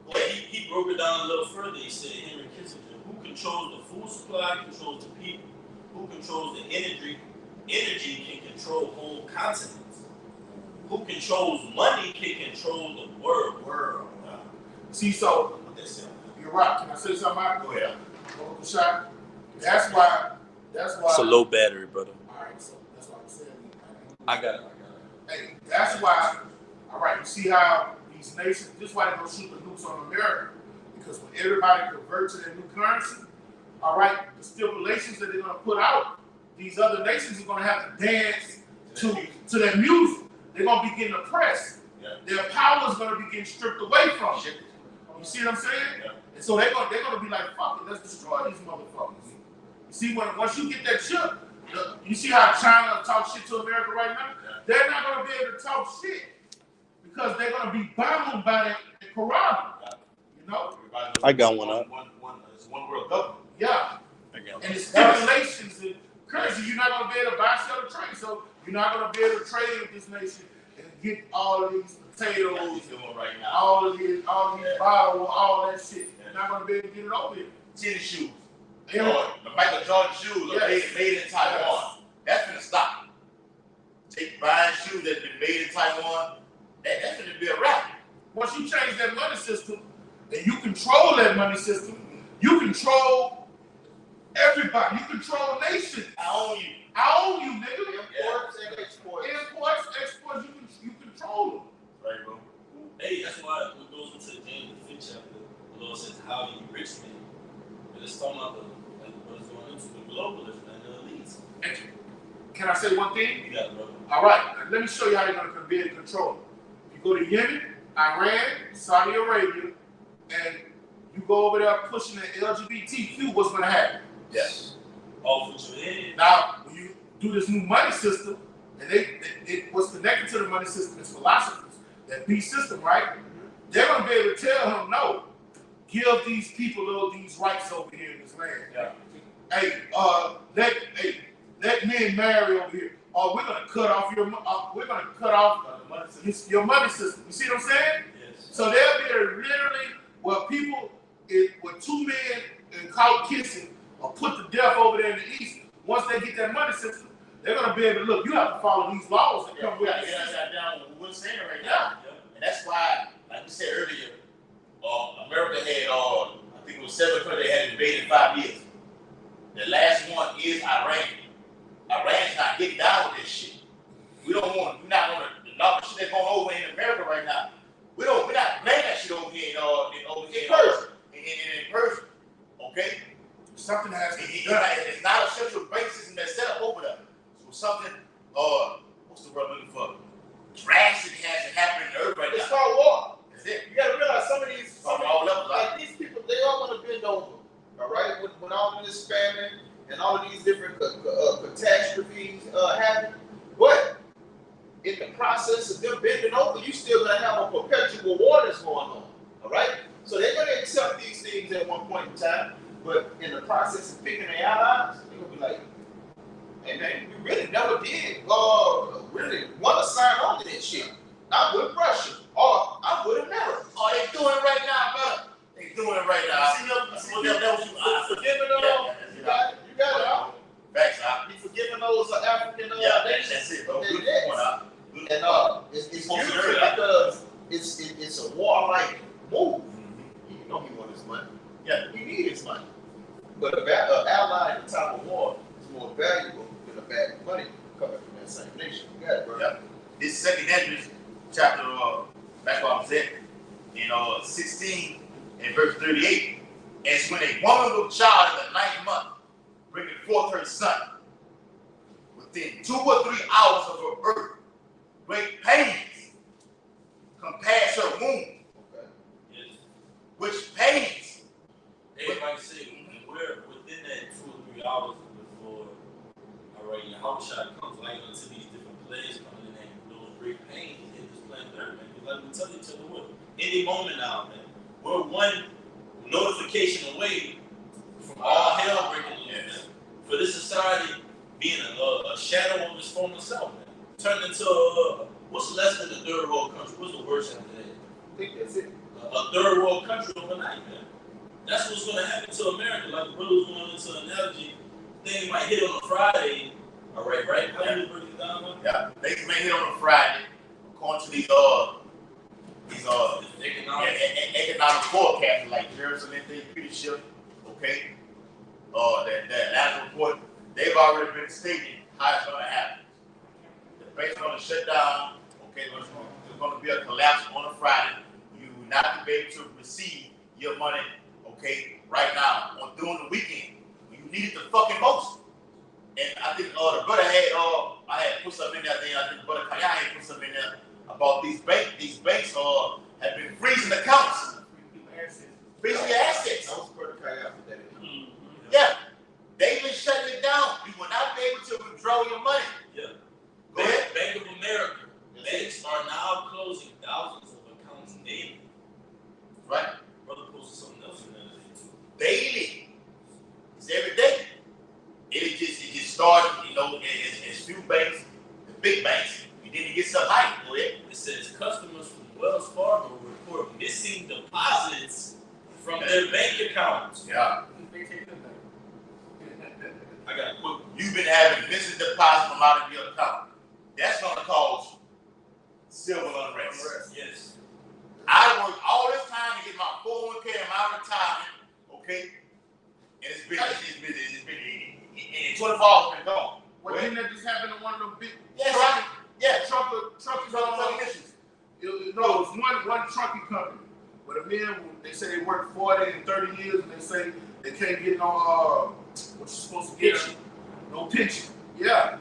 Well, he broke it down a little further. He said, Henry Kissinger, who controls the food supply controls the people. Who controls the energy can control whole continents. Who controls money can control the world. See, so you're right. Can I say something, Mike? Go ahead. Uncle Shot. That's why. It's a low battery, brother. All right, so that's why I'm saying. I got it. Hey, that's why. All right, you see how these nations. This is why they're gonna shoot the nukes on America, because when everybody converts to their new currency, all right, the stipulations that they're gonna put out, these other nations are gonna have to dance to their music. They're gonna be getting oppressed. Yeah. Their power is gonna be getting stripped away from them. You see what I'm saying? Yeah. And so they're gonna be like, fuck it, let's destroy these motherfuckers. You see, once you get that chip, you see how China talks shit to America right now? Yeah. They're not gonna be able to talk shit because they're gonna be bound by that Quran. You know? I got one up. It's one world government. Yeah. I got And the stipulations and currency, you're not gonna be able to buy, sell, or trade. So you're not gonna be able to trade with this nation and get all of these potatoes, That's what he's doing right now. all of these bottles, all that shit. You're not gonna be able to get it over here. Tennis shoes. Yeah. The Michael Jordan shoes are made in Taiwan. That's gonna stop. Take buying shoes that's been made in Taiwan. That's gonna be a wrap. Once you change that money system and you control that money system, you control everybody. You control nations. I own you. I own you, nigga. Imports and exports. Imports, exports, you control them. Right, bro. Hey, that's why it goes into James the 5th chapter. The Lord says, how do you rich men? And it's talking about what's going into the globalists and the elites. Can I say one thing? You got it, brother. All right, let me show you how you're going to be able to control it. You go to Yemen, Iran, Saudi Arabia, and you go over there pushing the LGBTQ, what's going to happen? Yes. All for your head. Now, when you do this new money system, and what's connected to the money system is philosophers, that B system, right? They're going to be able to tell him, no, give these people these rights over here in this land. Yeah. Hey, let men marry over here, or we're gonna cut off your money system. You see what I'm saying? Yes. So they'll be literally where people with two men and caught kissing or put to death over there in the east. once they get that money system, they're gonna be able to look. You have to follow these laws that come with it. Down what we're saying right now, and that's why, like we said earlier, America had, I think it was 7 countries that had invaded in 5 years. The last one is Iran. Iran's not getting down with this shit. We're not gonna, the lot of shit that's going over in America right now. We're not playing that shit over here in Persia. Okay? Something has to be It's done. it's not a central bank system that's set up over there. So something, what's the word I'm looking for? Drastic has to happen in the earth right now. It's called war. That's it. You gotta realize some of these, All levels, like these people, they all want to bend over. All right, when all of this famine and all of these different catastrophes happen, but in the process of them bending over, you still gonna have a perpetual war that's going on. All right, so they're gonna accept these things at one point in time, but in the process of picking their allies, they're gonna be like, "Hey man, we really never did really want to sign on to this shit. Not with Russia, or I would have never." Oh, they doing it right now, brother. They doing it right now. Forgiving them, you got it. Facts, You forgiving those African nations. that's it, bro. They Good did. point, And it's beautiful because it's a warlike move. You know he want his money. Yeah. He need his money. But an ally in the time of war is more valuable than a bag of money coming from that same nation. You got it, bro. Yeah. This second Ezra chapter, back where I was at, in 16 and verse 38, as when a woman with child in the 9th month, bringing forth her son, within 2 or 3 hours of her birth, great pains compass her womb, Okay. Yes. which pains. Everybody say we're within that 2 or 3 hours before, all right, your house shot comes like unto these different players coming in and those great pains in this planet Earth, man. Like we tell each other, what? Any moment now, man. We're one notification away from all hell breaking loose, man. For this society being a shadow of its former self, man. Turned into what's less than a third world country? What's the worst after that? I think that's it. A third world country overnight, man. That's what's going to happen to America. Like the brother was going into an analogy, thing might hit on a Friday. All right, right? How do you break it down, man? Yeah, they may hit on a Friday, according to these economic forecasters like Jerusalem, they pretty sure, okay? That last report, they've already been stating how it's going to happen. The bank's going to shut down, okay? There's going to be a collapse on a Friday. You will not be able to receive your money, okay, right now or during the weekend. You need it the fucking most. And I think the brother had, I had put something in there. I think the brother Kai had put something in there about these banks. These banks have been freezing accounts, freezing your assets. I was pretty Kai after that. Yeah, they've been shutting it down. You will not be able to withdraw your money. Yeah. Go ahead. Bank of America. Banks are now closing thousands of accounts daily. Right? Brother posted something else in there today too. Daily. It's every day. It just started, as few banks, the big banks. You didn't get some hype. Go ahead. It says customers from Wells Fargo report missing deposits from their bank accounts. Yeah. I got a quick. You've been having missing deposits from out of your account. That's going to cause civil unrest. Yes. I worked all this time to get my 401k and my retirement, okay? And it's been in 24 hours been gone. Well, didn't that just happen to one of them big Truckers on issues. It was one trucking company. But a man, they say they work 40 and 30 years, and they say they can't get no what you're supposed to get, no pension. Yeah,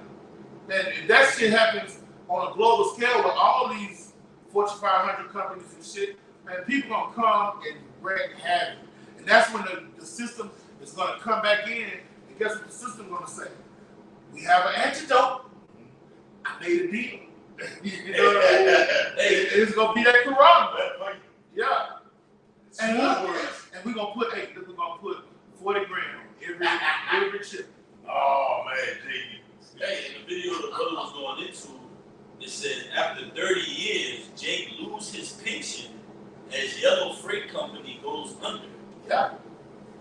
and that shit happens on a global scale with all these Fortune 500 companies and shit. Man, people gonna come and wreak havoc, and that's when the system is gonna come back in. And guess what the system gonna say? We have an antidote. I made a deal. You know what I mean? It's gonna be that corona. Yeah. And we're gonna put 40 grand on every chip. Oh man, Jiggy. Hey, in the video the brother was going into, it said after 30 years, Jake loses his pension as Yellow Freight Company goes under. Yeah.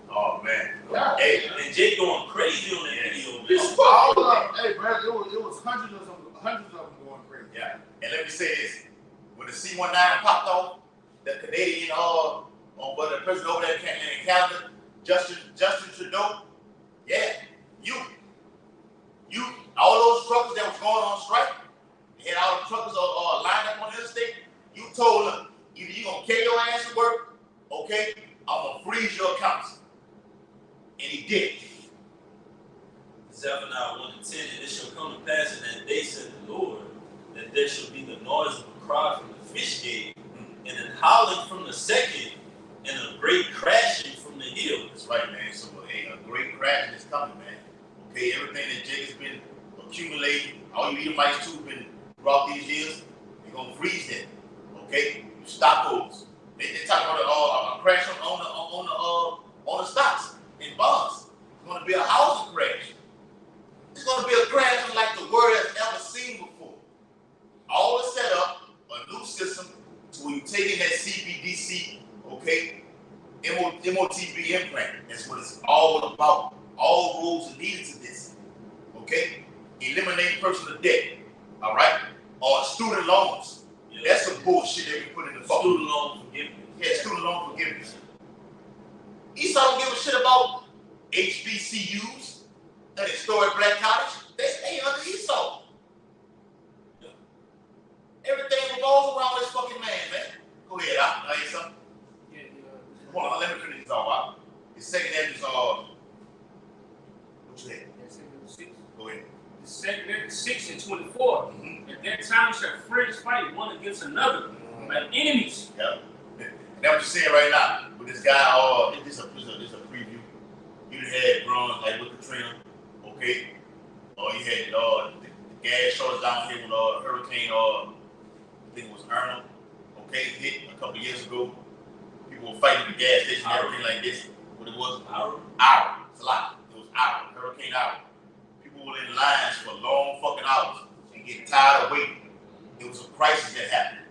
Oh man. Yeah. Hey, And Jake going crazy on that video, man. of them, hey, bro, it was hundreds of them going crazy. Yeah, and let me say this: when the C-19 popped off, the Canadian but the president over there in Canada, Justin Trudeau, yeah, you, all those truckers that was going on strike, and all the truckers are lined up on the interstate, you told them either you gonna carry your ass to work, okay, I'm gonna freeze your accounts, and he did. Zephaniah 1:10, and it shall come to pass in that day, said the Lord, that there shall be the noise of a cry from the fish gate, and an howling from the second, and a great crashing from the hill. That's right, man. So a great crashing is coming, man. Okay, everything that Jake has been accumulating, all you Edomites too been throughout these years, they're gonna freeze that. Okay, you stockholders. They talk about a crash on the stocks and bonds. It's gonna be a housing crash. It's going to be a crash like the world has ever seen before. All is set up, a new system, to where you take in that CBDC, okay, MOTB implant. That's what it's all about. All rules are needed to this, okay? Eliminate personal debt, all right? Or student loans. Yeah. That's some bullshit that we put in the phone. Student loan forgiveness. Yeah, student loan forgiveness. Esau don't give a shit about HBCUs. That historic black college, they stay under Esau. Yeah. Everything revolves around this fucking man. Go ahead, I hear something. Yeah. Hold on, let me finish this all out. The second end is what you had? Go ahead. The second end is 6 and 24. Mm-hmm. At that time shall friends fight one against another, like enemies. Yeah. And that's what you're saying right now. With this guy, this is a preview. You had bronze like with Katrina. Okay, you had the gas shortage down here when hurricane, I think it was Irma, okay, hit a couple years ago. People were fighting the gas station and everything like this. What it was? Hour. It's a lot. It was hour. Hurricane hour. People were in lines for long fucking hours and getting tired of waiting. It was a crisis that happened.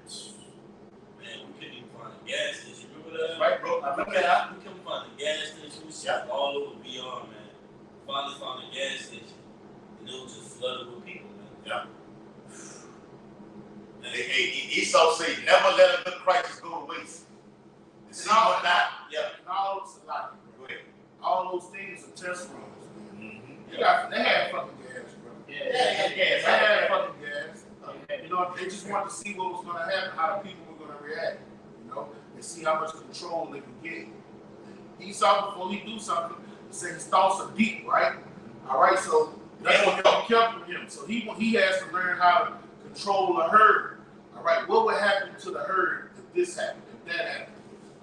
Man, we couldn't even find a gas station. Remember that? That's right, bro. I remember that. We couldn't find a gas station. We shot all over VR, man. Finally found a gas station, and it was just flooded with people, man. Yeah. Esau said, never let a good crisis go to waste. And all those things are test runs, man. Mm-hmm. They had fucking gas, bro. Yeah, they had gas. They had fucking gas. You know, they just wanted to see what was going to happen, how the people were going to react, you know, and see how much control they could get. Esau, before he do something, he said his thoughts are deep, right? All right, so that's what kept with him. So he has to learn how to control the herd. All right, what would happen to the herd if this happened, if that happened?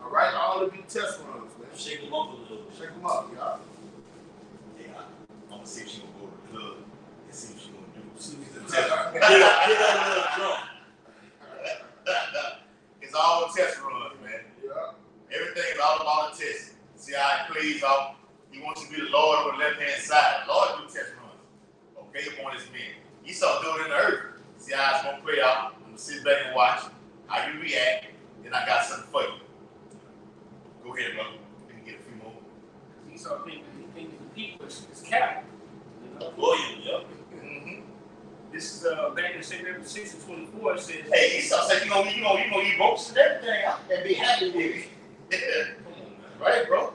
All right, all of these test runs, man. Shake them up a little. Shake them up, y'all. Yeah, I'm gonna see if she gonna go to the club and see what she gonna do. See what the Get a little drunk. It's all test runs, man. Yeah. Everything is all about a test. See how it plays out. He wants to be the Lord on the left-hand side. The Lord do test runs. Okay, upon his men. Esau do it in the earth. See how it's gonna play out. I'm gonna sit back and watch how you react. Then I got something for you. Go ahead, brother. We can get a few more. Esau thinks the people is cattle. You know? William, yep. Mm-hmm. This is back in 6 and 24. It says, Hey, Esau said you gonna eat ropes and everything and be happy with it. Come on, man. Right, bro?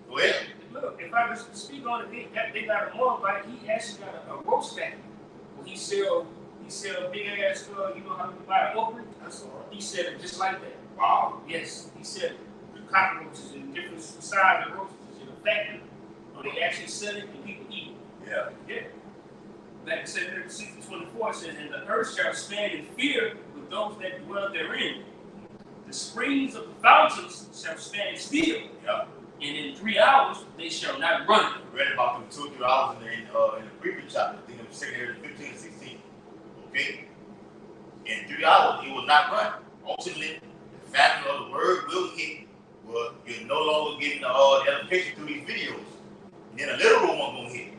Go ahead. look, if I just speak on it, they got a motorbike. He actually got a roast factory. He sell big ass, you know how you buy an okra? That's all right. He said it just like that. Wow. Yes, he said the cockroaches in different sizes of roaches in a factory. They actually sell it and people eat it. Yeah. Yeah. Like I said, 6:24 says, and the earth shall stand in fear with those that dwell therein. The springs of the fountains shall stand still. Yeah. And in 3 hours they shall not run. I read about them 2 or 3 hours in the previous chapter. I think it was 15 and 16. Okay? In 3 hours, he will not run. Ultimately, the famine of the word will hit. Well, you're no longer getting the edification through these videos. And then a literal one gonna hit.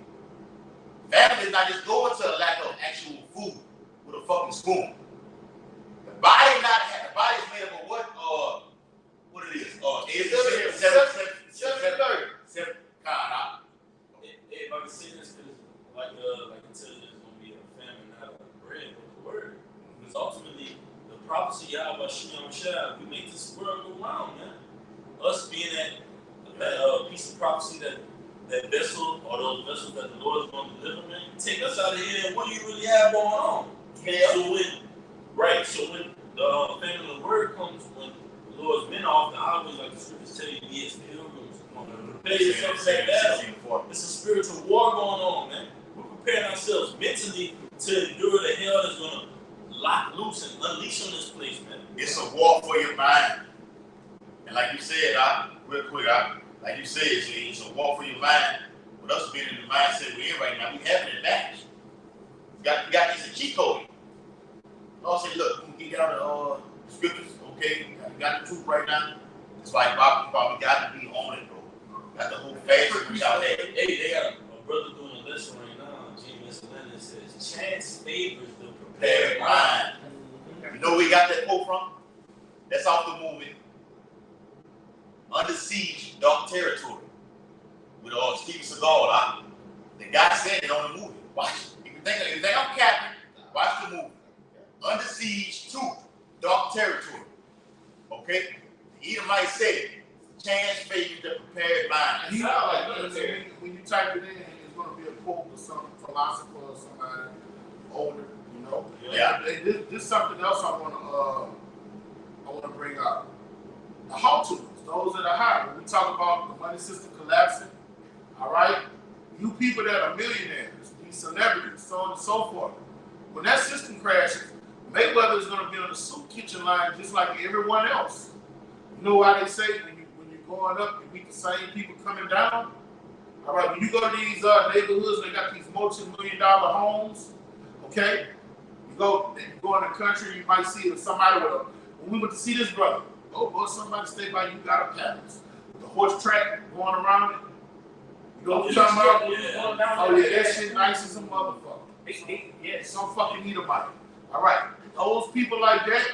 Famine is not just going to a lack of actual food with a fucking spoon. The body is made up of what it is? 7:30. Seven. If I can say this, because like it tells you there's gonna be a famine, not of bread, but the word. Because ultimately, the prophecy Yahweh Shem Shah, we make this world go round, man. Us being that piece of prophecy, that vessel, or those vessels that the Lord is going to deliver, man, take us out of here. And what do you really have going on? Yeah. So when the famine of the word comes, when the Lord's men off, the always like the scriptures tell you, be as pilgrims. Prepare yourself for that battle. It's a spiritual war going on, man. We're preparing ourselves mentally to endure the hell that's going to lock loose and unleash on this place, man. It's a war for your mind. And like you said, real quick, like you said, it's a war for your mind. With us being in the mindset we're in right now, we have an advantage. You got this a cheat code. Lord said, look, we can get out the scriptures, okay? You got the truth right now. It's like Bob, we got to be on it, bro. Got the whole fast we out there. Hey, they got a brother doing a lesson right now. James Lennon says, chance favors the prepared mind. You know where we got that quote from? That's off the movie Under Siege, Dark Territory with Steven Seagal. The guy said it on the movie. Watch it. If you think I'm capping, watch the movie. Under Siege 2, Dark Territory. Okay? The Edomite said, chance favors the prepared mind. You know, like, when you type it in, it's going to be a quote or some philosopher or somebody older, you know? Yeah. This is something else I want to bring up. The Houthis, those that are high. When we talk about the money system collapsing, all right? You people that are millionaires, these celebrities, so on and so forth. When that system crashes, Mayweather is going to be on the soup kitchen line just like everyone else. You know why they say when you're going up, you meet the same people coming down? All right, when you go to these neighborhoods, they got these multi-million-dollar homes, okay? You go in the country, you might see somebody with when we went to see this brother, oh boy, somebody stay by you, got a palace. The horse track going around it. You know what I'm talking about? Yeah. Oh yeah, that shit nice as a motherfucker. Yes. Some fucking Edomite. All right, those people like that,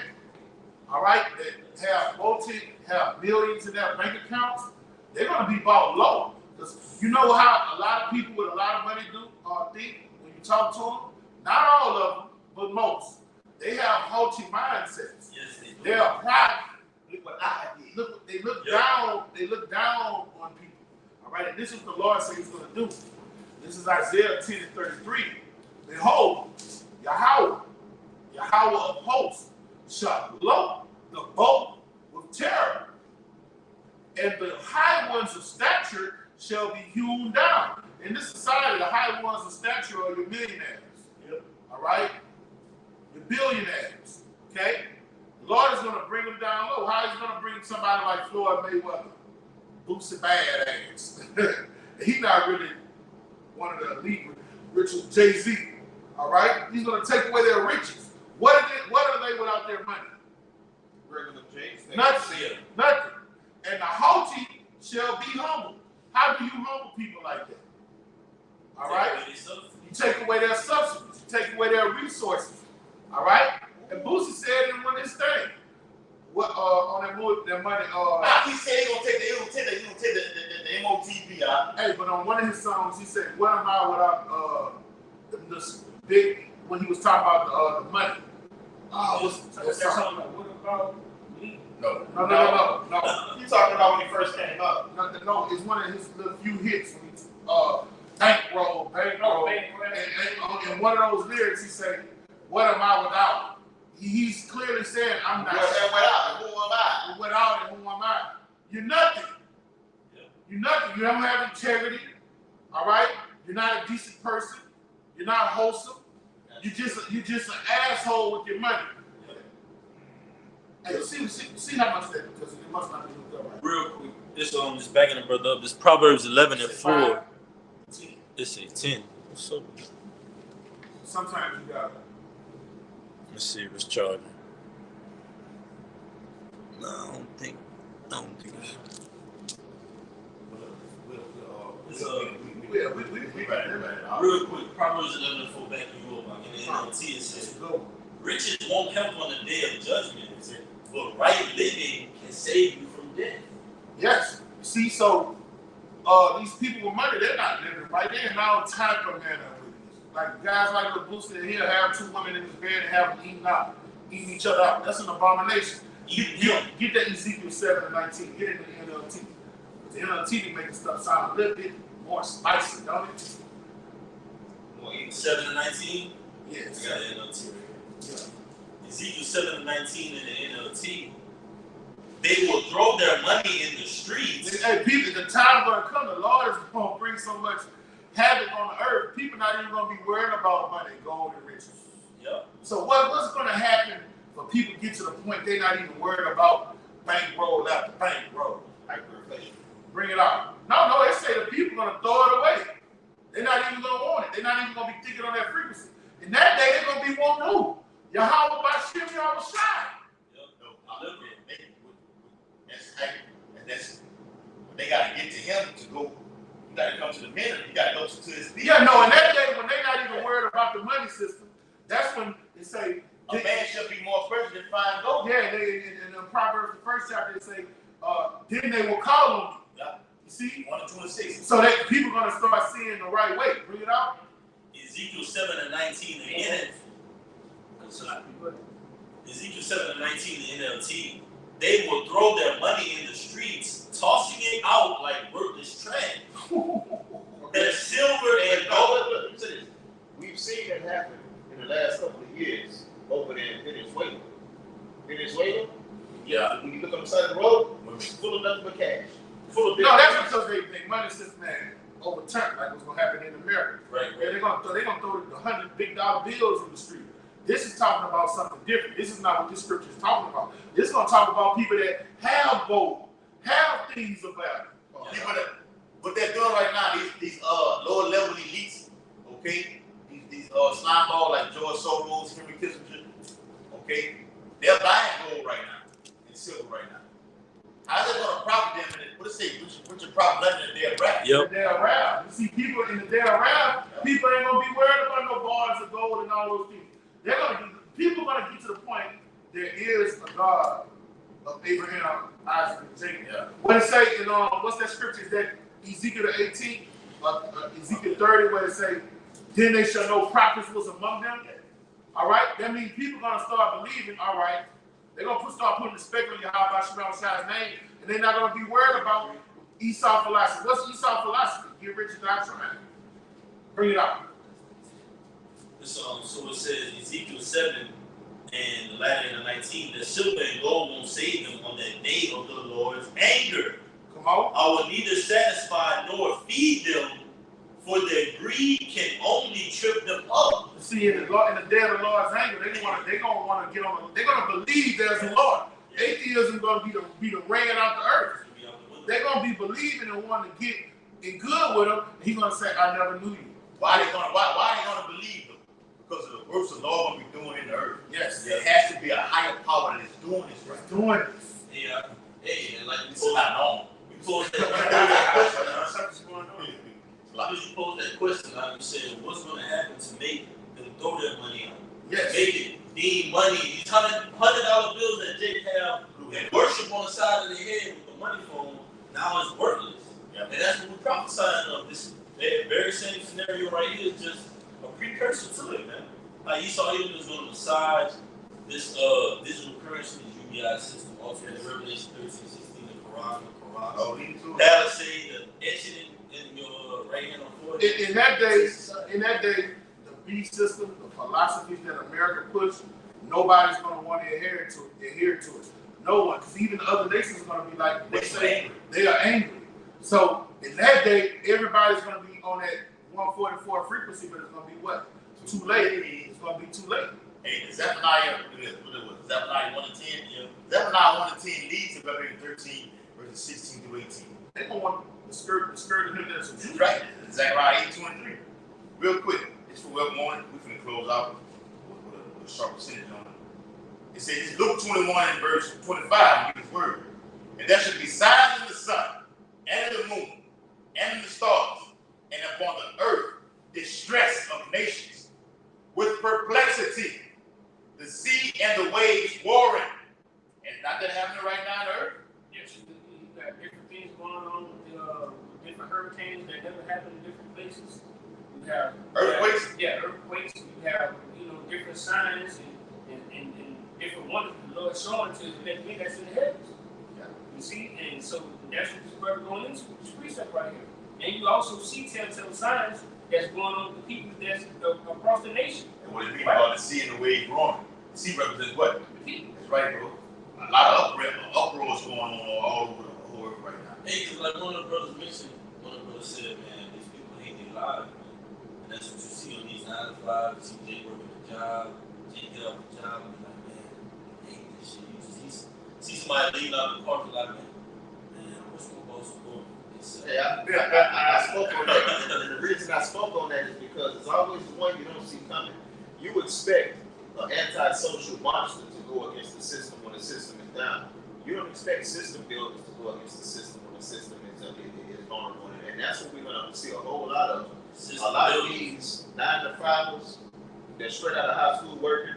all right, that have millions in their bank accounts, they're gonna be bought low. Because you know how a lot of people with a lot of money think when you talk to them? Not all of them, but most. They have haughty mindsets. Yes, they do. They're pride. Look what I did. They look down. They look down on people. All right, and this is what the Lord said He's going to do. This is Isaiah 10:33. Behold, Yahweh of hosts, shall blow the bow with terror, and the high ones of stature shall be hewn down. In this society, the high ones of stature are your millionaires. Yep. All right, your billionaires. Okay. The Lord is going to bring them down low. How is He going to bring somebody like Floyd Mayweather? Boosie badass. He's not really one of the elite richest, Jay-Z. All right? He's going to take away their riches. What are they without their money? Regular James. Nothing. Nothing. And the haughty shall be humble. How do you humble people like that? All right? You take away their substance. You take away their resources. All right? And Boosie said in one of his things, what on that money. He said he gonna take the MOTP out. Hey, but on one of his songs, he said, "What am I without this big?" When he was talking about the money. What's that song? What about me? No. You talking about when he first came up? No, it's one of his little few hits. When he bankroll. And one of those lyrics, he said, "What am I without?" He's clearly saying, "I'm not." Without, who am I? Without it, who am I? You're nothing. Yeah. You're nothing. You don't have integrity. All right. You're not a decent person. You're not wholesome. You're just an asshole with your money. Hey, see how much that, because it must not be hooked up right. Real quick, this backing the brother up. This Proverbs 11:4. It's a 10. What's up? Sometimes you got. Let's see if it's charging. No, I don't think real quick, Proverbs 11:4 back you up. In the NLT it says, riches won't help on the day of judgment, but right living can save you from death. Yes. See, so these people with money, they're not living right. They're now type of man and wickedness. Like guys like the Booster, he'll have 2 women in his bed and have them eating each other out. That's an abomination. Get that Ezekiel 7:19. Get it in the NLT. The NLT be making stuff sound a little bit more spicy, don't it? Well, 7:19? Yes. I got the NLT right here. Yeah. Ezekiel 7:19 in the NLT. They will throw their money in the streets. Hey, people, the time gonna come, the Lord is gonna bring so much havoc on the earth, people not even gonna be worried about money, gold, and riches. Yep. So what's gonna happen for people to get to the point they're not even worried about bankroll after bankroll? Hyperinflation. Bring it out. No, they say the people gonna throw it away. They're not even gonna want it. They're not even gonna be thinking on that frequency. And that day they're gonna be wanting who? Yahweh by Shem Yahweh Shai. That's when they gotta get to him to go. You gotta come to the minute. You gotta go to his feet. Yeah, no, and that day when they're not even worried about the money system, that's when they say a man should be more precious than fine gold. Yeah, in Proverbs, the 1st chapter, they say, then they will call on you. Yeah. You see? 1:26. So that people are gonna start seeing the right way. Bring it out. Ezekiel 7:19 again. Ezekiel 7:19 in NLT. They will throw their money in the streets, tossing it out like worthless trash. Their silver and gold. We've seen it happen in the last couple of years over there in Venezuela. Venezuela? Yeah. When you look on the side of the road, it's full of nothing but cash. Full of No, that's because they money system man overturned like what's gonna happen in America. Right. Yeah, they're gonna throw the $100 big bills in the street. This is talking about something different. This is not what this scripture is talking about. This is going to talk about people that have gold, have things about it. People that, what they're doing right now, these lower level elites, okay? These slime balls like George Soros, Henry Kissinger, okay? They're buying gold right now and silver right now. How's that going to profit them? What does it say? What's your profit in the day of rap? Yep. The day of rap. You see, people in the day of rap, people ain't going to be worried about no bars of gold and all those things. People are going to get to the point there is a God of Abraham, Isaac, and Jacob. Yeah. What it say in what's that scripture? Is that Ezekiel 18, Ezekiel 30, where it say, then they shall know prophets was among them. All right? That means people are going to start believing, all right, they're going to start putting respect on Yahweh Shai's name, and they're not going to be worried about Esau philosophy. What's Esau philosophy? Get rich and die trying. Bring it out. So it says Ezekiel 7 and the latter in the 19, the silver and gold won't save them on that day of the Lord's anger. Come on. I will neither satisfy nor feed them, for their greed can only trip them up. See, in the day of the Lord's anger, they're gonna want to get on. They're gonna believe there's a Lord. Atheism gonna be the rain out the earth. They're gonna be believing and wanting to get in good with him. And he's gonna say, "I never knew you." Why they gonna believe them? Because of the works the Lord will be doing in the earth. Yes. There has to be a higher power that is doing this right. Doing this. Yeah. Hey, and like It's not known. we posed that question. Something's going on. You posed that question, like you said, what's going to happen to make them throw their money out? Yes. Make it deem money. These $100 bills that Jake have and worship on the side of their head with the money phone, now it's worthless. Yeah. And that's what we're prophesying of. This very same scenario right here is just a precursor to it, man. Like Esau even was going to massage this digital currency, the UBI system, offered in Revelation 13:16, the Quran. Oh, these two. That'll say the etching in your right hand on forehead. In that day, the B system, the philosophies that America pushed, nobody's gonna want to adhere to it. No one, because even the other nations are gonna be like they are angry. So in that day, everybody's gonna be on that 144 frequency, but it's gonna be what? Too late. It's gonna be too late. Hey, Zephaniah, Zephaniah 1:10. Yeah. Zephaniah 1:10 leads to Revelation 13, verses 16 through 18. They gonna want the skirt of him that's a That's Jew. right. Zechariah 8:23. Real quick, it's for well morning. We're going to close out with a sharp percentage on it. It says, it's Luke 21 and verse 25, in his word. And there should be signs in the sun, and in the moon, and in the stars, and upon the earth, distress of nations, with perplexity, the sea and the waves warring. And not that happening right now on earth. Yes, you got different things going on with different hurricanes. have, different signs and different wonders the Lord showing to let me that's in the heavens. Yeah. You see, and so that's what this brother going into, this precept right here. And you also see telltale signs that's going on with the people that's across the nation. And what it means about the sea and the way it's growing. The sea represents what? The people. That's right, bro. A lot of uproars going on all over the whole earth right now. Hey, because like one of the brothers mentioned, one of the brothers said, man, these people hate their lives, man. And that's what you see on these 9 to 5. You see they working a job, they get off the job, and be like, man, I hate this shit. You just see somebody leaving out the parking lot, man, what's my boss for? Hey, I spoke on that. And the reason I spoke on that is because it's always the one you don't see coming. You expect an antisocial monster to go against the system when the system is down. You don't expect system builders to go against the system when the system is vulnerable. And that's what we're going to see a whole lot of. A lot of these 9 to 5ers that straight out of high school working,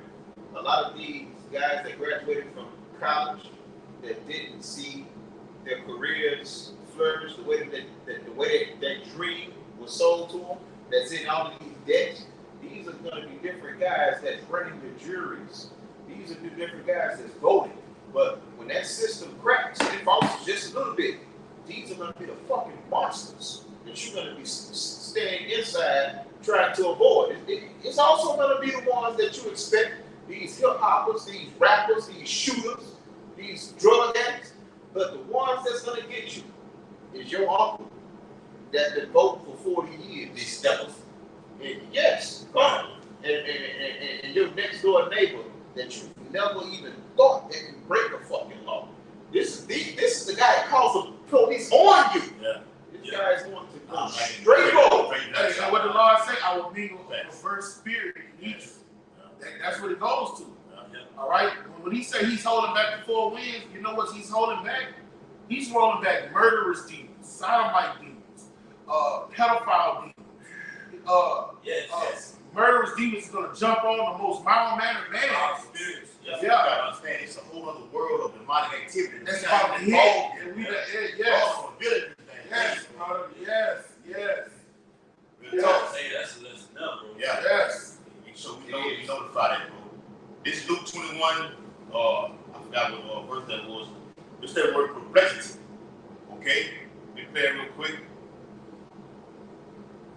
a lot of these guys that graduated from college that didn't see their careers flourish the way that dream was sold to them, that's in all of these debts. These are going to be different guys that's running the juries. These are the different guys that's voting. But when that system cracks and it falls just a little bit, these are going to be the fucking monsters that you're going to be staying inside trying to avoid. It's also going to be the ones that you expect, these hip-hoppers, these rappers, these shooters, these drug addicts. But the ones that's going to get you is your uncle that been voting for 40 years. These steppers. Yes, and your next door neighbor that you never even thought that could break a fucking law. This is the guy that calls the police on you. Yeah. This guy is going to go straight road. And what the Lord say, I will be a perverse spirit in each. That's what it goes to. All right. When he say he's holding back the 4 winds, you know what he's holding back? He's holding back murderous demons, sodomite demons, pedophile demons. Murderous demons is going to jump on the most mild-mannered man. Spirits. Yeah. You gotta understand, it's a whole other world of demonic activity. That's about to hit. And we yes. Yes, brother. Yes. Real talk. Hey, that's a lesson now, bro. Yeah. Yes. So we notify that, bro. This Luke 21, I forgot what verse that was. It's that word perplexity. Okay? Let me play it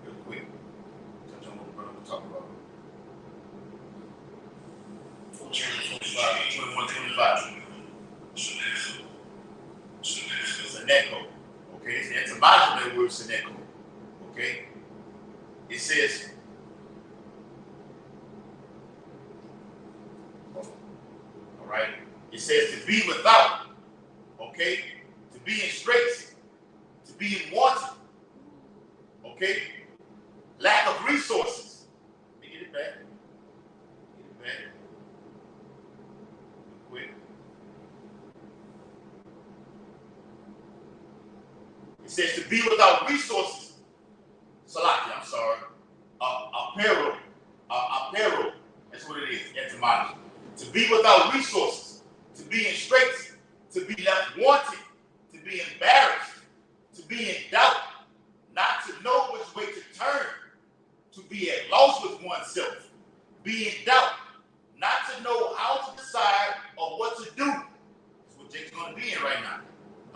real quick. Touch on what we're going to talk about. 21:25. Seneco. Okay? It's the etymology of that word Seneco. Okay? It says, all right? It says to be without, okay? To be in straits, to be in wanting, okay? Lack of resources. Let me get it back. Quick. It says to be without resources. Salaki, I'm sorry. Apparel. That's what it is, etymology. To be without resources, to be in straits, to be left wanting, to be embarrassed, to be in doubt, not to know which way to turn, to be at loss with oneself, be in doubt, not to know how to decide or what to do. That's what Jake's going to be in right now.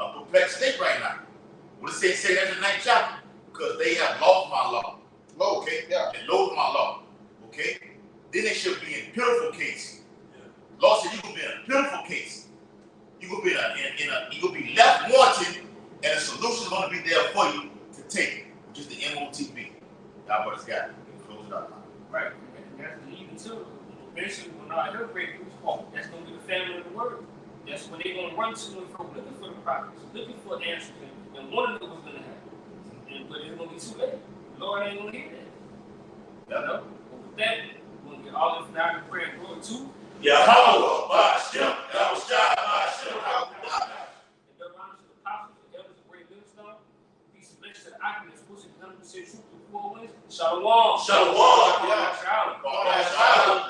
A perplexed state right now. What does it say that in the 9th chapter? Because they have lost my law. Okay? Yeah. They loathe my law. Okay? Then they should be in pitiful case. Lord said you could be in a pitiful case. You could be you could be left wanting, and a solution is going to be there for you to take, which is the MOTB. God bless God. Close it out now. Right. And that's the even too. Basically, when our health rate moves home, that's going to be the family of the word. That's when they're going to run to and fro, looking for the prophets, looking for answers, and want to know what's going to happen. But it's going to be too late. The Lord ain't going to hear that. You know? But with that, we're going to get all this now in prayer and glory too. Yahweh, Ba'ashem, Yahushua, Ba'ashem, And the honors to the apostles, the elders, the great millstone, peace and blessings to the occupants, who say truth to the 4 winds. Shalom. Shalom. Shalom. Shalom.